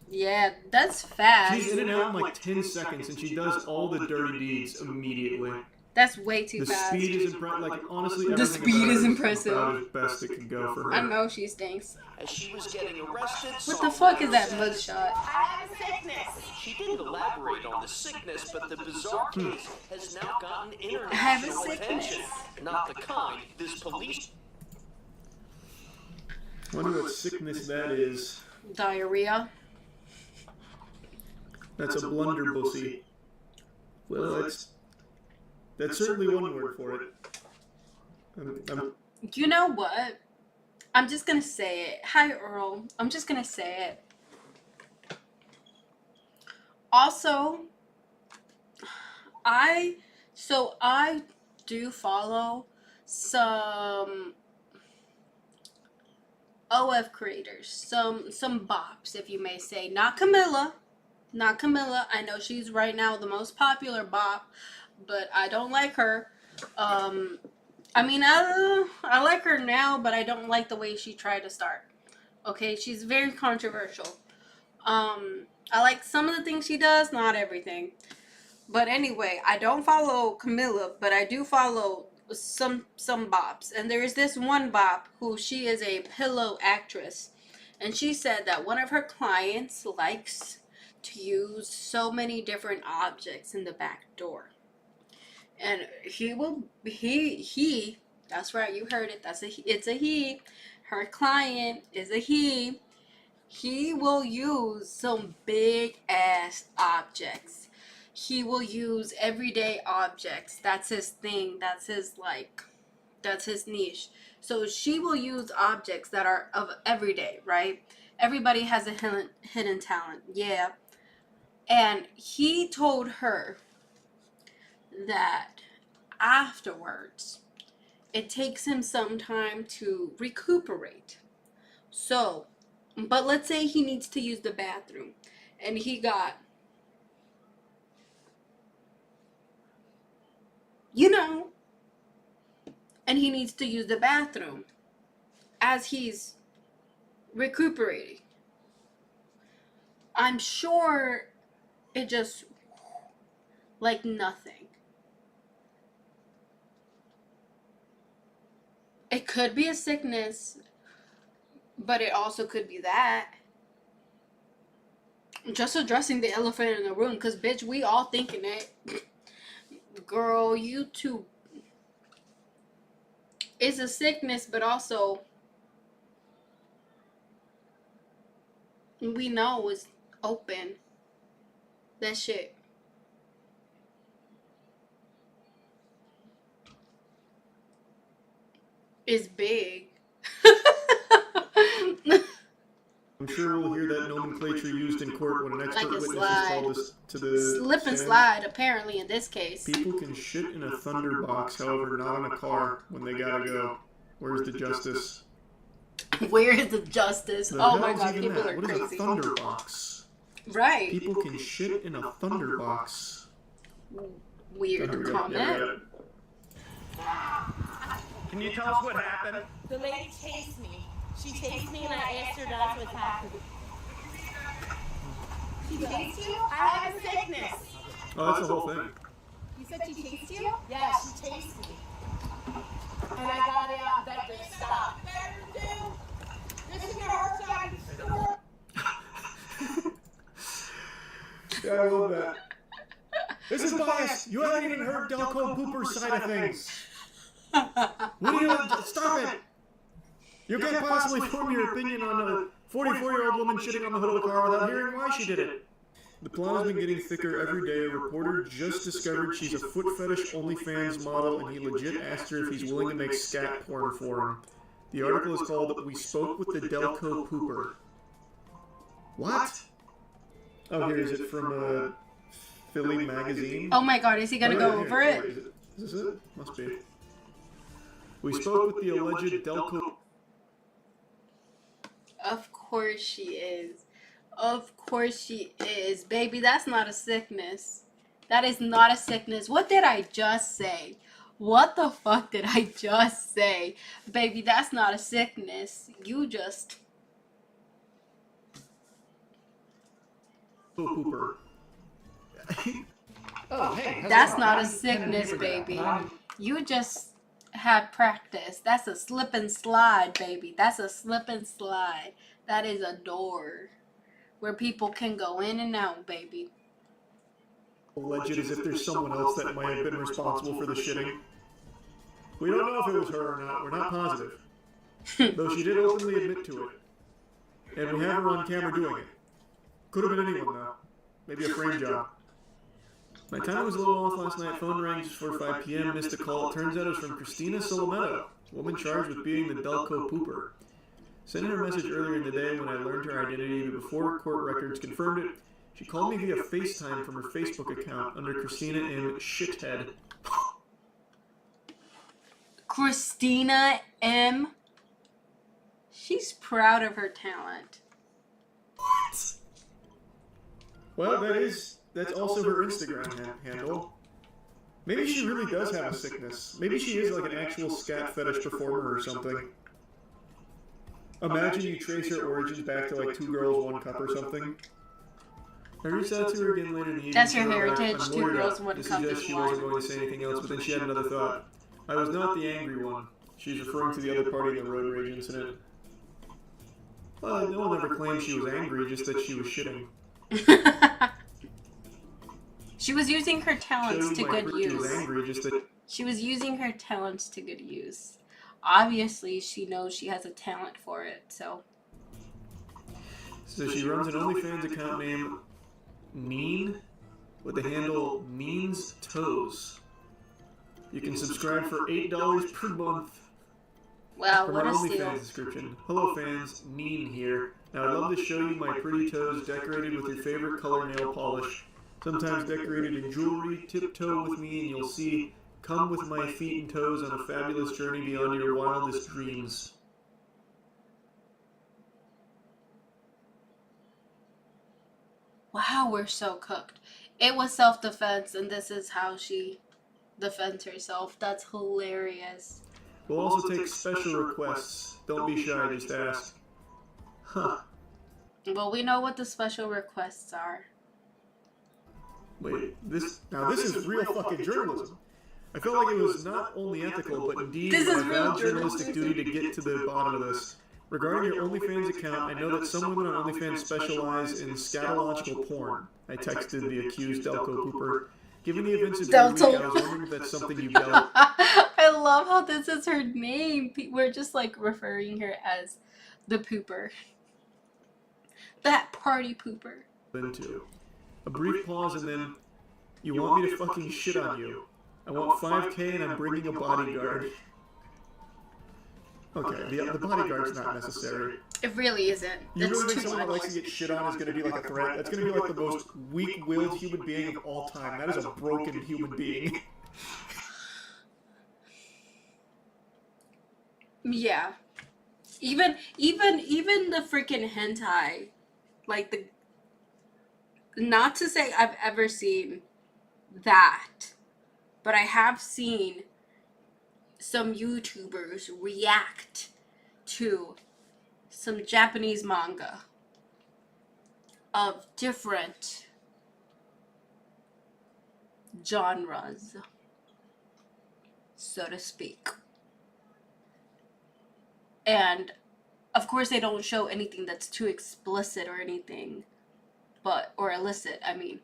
Yeah, that's fast. She's in and out in like 10 seconds, and she does all the dirty deeds immediately. That's way too fast. The speed is impressive. Like, honestly, the speed is impressive. About as best it can go for her. I know she stinks. As she was getting arrested, what the fuck is that mugshot? I have a sickness. She didn't elaborate on the sickness, but the bizarre case has now gotten I have a international sickness. attention. Not the kind this police. Wonder what sickness that is. Diarrhea. That's a blunderbussy. Well, that's certainly one word for it. You know what? I'm just gonna say it. Hi, Earl. I'm just gonna say it. Also, I do follow some OF creators, some bops, if you may say. Not Camilla. I know she's right now the most popular bop, but I don't like her. I mean, I like her now, but I don't like the way she tried to start. Okay, she's very controversial. I like some of the things she does, not everything. But anyway, I don't follow Camilla, but I do follow some bops. And there is this one bop who she is a pillow actress. And she said that one of her clients likes to use so many different objects in the back door. And he, that's right, you heard it, it's a he. Her client is a he. He will use some big ass objects. he will use everyday objects. That's his thing. That's his niche. So she will use objects that are of everyday, right? Everybody has a hidden talent. Yeah. And he told her that afterwards, it takes him some time to recuperate. So, but let's say he needs to use the bathroom and he got, and he needs to use the bathroom as he's recuperating. I'm sure it just, like nothing. It could be a sickness, but it also could be that. Just addressing the elephant in the room, because, bitch, we all thinking it. Girl, you too. It's a sickness, but also we know it's open. That shit. Is big. I'm sure we'll hear that nomenclature used in court when an expert witness is called to the slip and slide, apparently, in this case. People can shit in a thunderbox, however, not in a car when they gotta go. Where's the justice? Where is the justice? Oh my god, people are crazy. What is a thunderbox? Right. People can shit in a thunderbox. Weird comment. Can you tell us what happened? The lady chased me. She chased me and I asked her not to attack me. She chased you? I have a sickness. Oh, that's the whole thing. You said she chased you? Yeah, she chased me. And I got out and begged her to stop. This is your hard side. Yeah, I love that. This is bias. You haven't even heard Delco Pooper's side of things. What are you? Stop it! You can't possibly form your opinion on a 44-year-old woman shitting on the hood of a car without hearing why she did it. The plot has been getting thicker every day. A reporter just discovered she's a foot fetish OnlyFans model, and he legit asked her if he's willing to make scat porn for him. The article is called "We Spoke with the Delco Pooper." What? Oh, here is it from Philly Magazine. Oh my god, is he gonna go over it? Is this it? Must be. We spoke with the alleged Delco. Of course she is. Of course she is. Baby, that's not a sickness. That is not a sickness. What did I just say? What the fuck did I just say? Baby, that's not a sickness. You just... Pooper. Oh, hey. That's not a sickness, baby. You just have practice. That's a slip and slide, baby. That's a slip and slide. That is a door where people can go in and out, baby. Alleged as if there's someone else that might have been responsible for the shitting. We don't know if it was her or not. We're not positive. Though she did openly admit to it. And we have her on camera doing it. Could have been anyone, though. Maybe a frame job. My time was a little off last night. Phone rang just before 5 p.m. Missed a call. It turns out it was from Christina Solometto, woman charged with being the Delco Pooper. Sent her a message earlier in the day when I learned her identity, but before court records confirmed it, she called me via FaceTime from her Facebook account under Christina M. Shithead. Christina M. She's proud of her talent. What? Well, that's also her Instagram handle. Maybe she really does have a sickness. Maybe she is like an actual scat fetish performer or something. Imagine you trace her origins back to like 2 Girls, 1 Cup or something. I reached out to her again later in the evening. That's her heritage, 2 Girls, 1 Cup to suggest she wasn't going to say anything else, but then she had another thought. I was not the angry one. She's referring to the other party in the road rage incident. Well, no one ever claimed she was angry, just that she was shitting. She was using her talents to good use. She was angry, just that... She was using her talents to good use. Obviously, she knows she has a talent for it, so... So she runs an OnlyFans account named Mean, with the handle Means Toes. You can subscribe for $8 per month. Wow, For what my a steal. OnlyFans description. Hello fans, Neen here. Now I'd love to show you my pretty toes decorated with your favorite color nail polish. Sometimes decorated in jewelry, tiptoe with me and you'll see, come with my feet and toes on a fabulous journey beyond your wildest dreams. Wow, we're so cooked. It was self-defense, and this is how she defends herself. That's hilarious. We'll also take special requests. Don't be shy, just ask. Huh. Well, we know what the special requests are. Wait, this is real fucking journalism. I felt like it was not only ethical, but indeed my valid journalistic duty to get to the bottom of this. Regarding your OnlyFans account, I know that some women on OnlyFans specialize in scatological porn. I texted the accused Delco Pooper. Given the events of your week, I was wondering if that's something you dealt. I love how this is her name. We're just like referring her as the pooper. That party pooper. Into. A brief pause and then, you want me to fucking shit on you. I want 5K and I'm bringing a bodyguard. Okay, the bodyguard's not necessary. It really isn't. You It's really think too someone that much. likes to get shit on is going to be like a threat? That's going to be like the most weak-willed human being of all time. That is a broken human being. Yeah. Even the freaking hentai, like the, not to say I've ever seen that, but I have seen some YouTubers react to some Japanese manga of different genres, so to speak. And of course they don't show anything that's too explicit or anything, or illicit, I mean.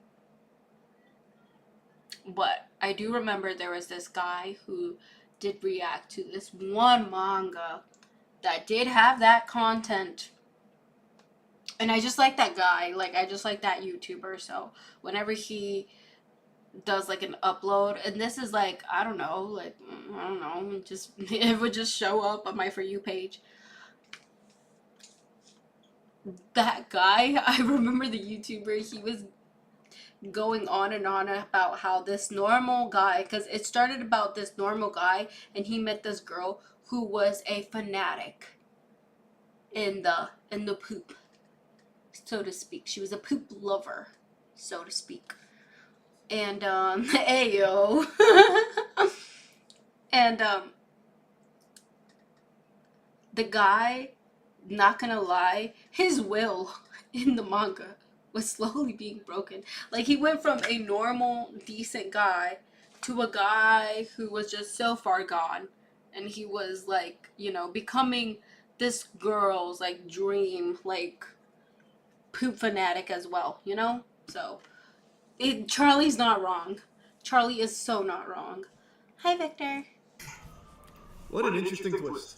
But I do remember there was this guy who did react to this one manga that did have that content. And I just like that guy. Like, I just like that YouTuber. So whenever he does like an upload, and this is like, I don't know, just it would just show up on my For You page. That guy, I remember the YouTuber, he was going on and on about how this normal guy, because it started about this normal guy, and he met this girl who was a fanatic in the poop, so to speak. She was a poop lover, so to speak. And ayo. And the guy, not gonna lie, his will in the manga was slowly being broken. Like, he went from a normal, decent guy to a guy who was just so far gone. And he was, like, you know, becoming this girl's, like, dream, like, poop fanatic as well, you know? So, Charlie's not wrong. Charlie is so not wrong. Hi, Victor. What an interesting twist.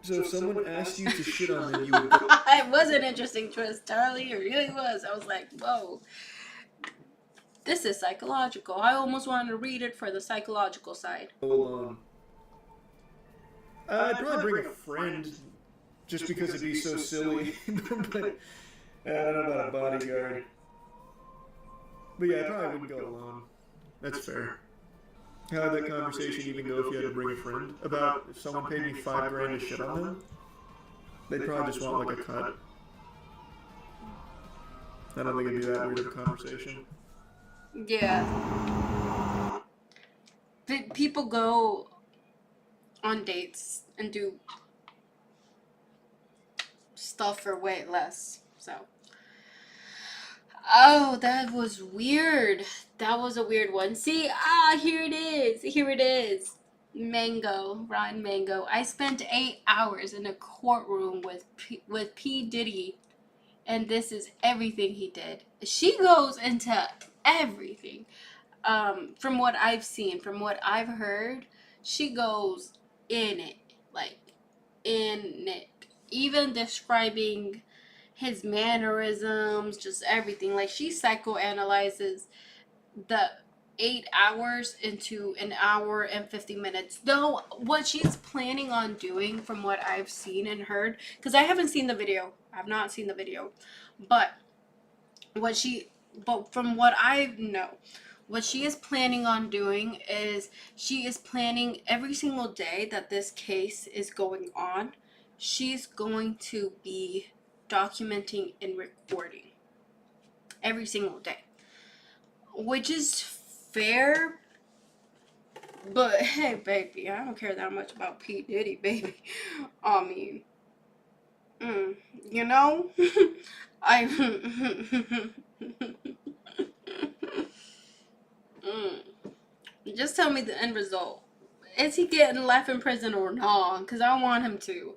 So if someone asked you to shit on them, you would... It was an interesting twist, Charlie. It really was. I was like, whoa. This is psychological. I almost wanted to read it for the psychological side. Go alone. I'd probably bring a friend, just because it'd be so silly. But I don't know about a bodyguard. But yeah, I probably wouldn't go alone. That's fair. How would that conversation even go if you had to bring a friend? About if someone paid me $5,000 to shit on them? They'd probably just want like a cut. I don't think it'd be that weird of a conversation. Yeah. People go on dates and do stuff for way less, so. Oh, that was weird. That was a weird one. See, here it is. Here it is. Mango, rotten mango. I spent 8 hours in a courtroom with P. Diddy, and this is everything he did. She goes into everything. From what I've seen, from what I've heard, she goes in it. Like, in it. Even describing his mannerisms, just everything. Like, she psychoanalyzes the 8 hours into an hour and 50 minutes. Though, what she's planning on doing, from what I've seen and heard, because I haven't seen the video. I've not seen the video. But from what I know, what she is planning on doing is she is planning every single day that this case is going on, she's going to be documenting and recording every single day, which is fair. But hey, baby, I don't care that much about P. Diddy, baby. I mean, you know, just tell me the end result. Is he getting left in prison or not? Because I want him to.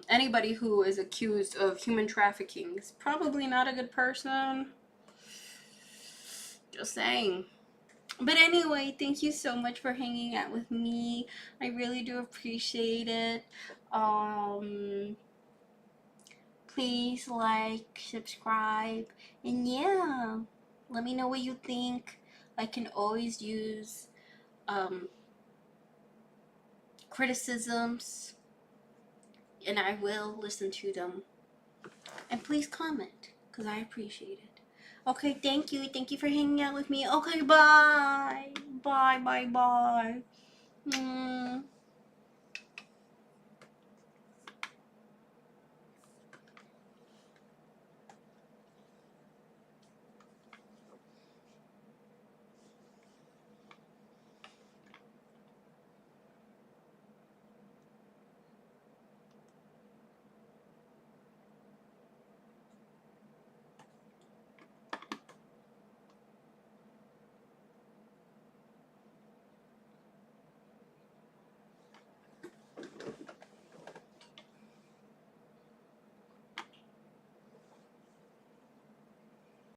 Anybody who is accused of human trafficking is probably not a good person. Just saying. But anyway, thank you so much for hanging out with me. I really do appreciate it. Please like, subscribe, and yeah, let me know what you think. I can always use criticisms, and I will listen to them. And please comment, because I appreciate it. Okay, thank you. Thank you for hanging out with me. Okay, bye. Bye.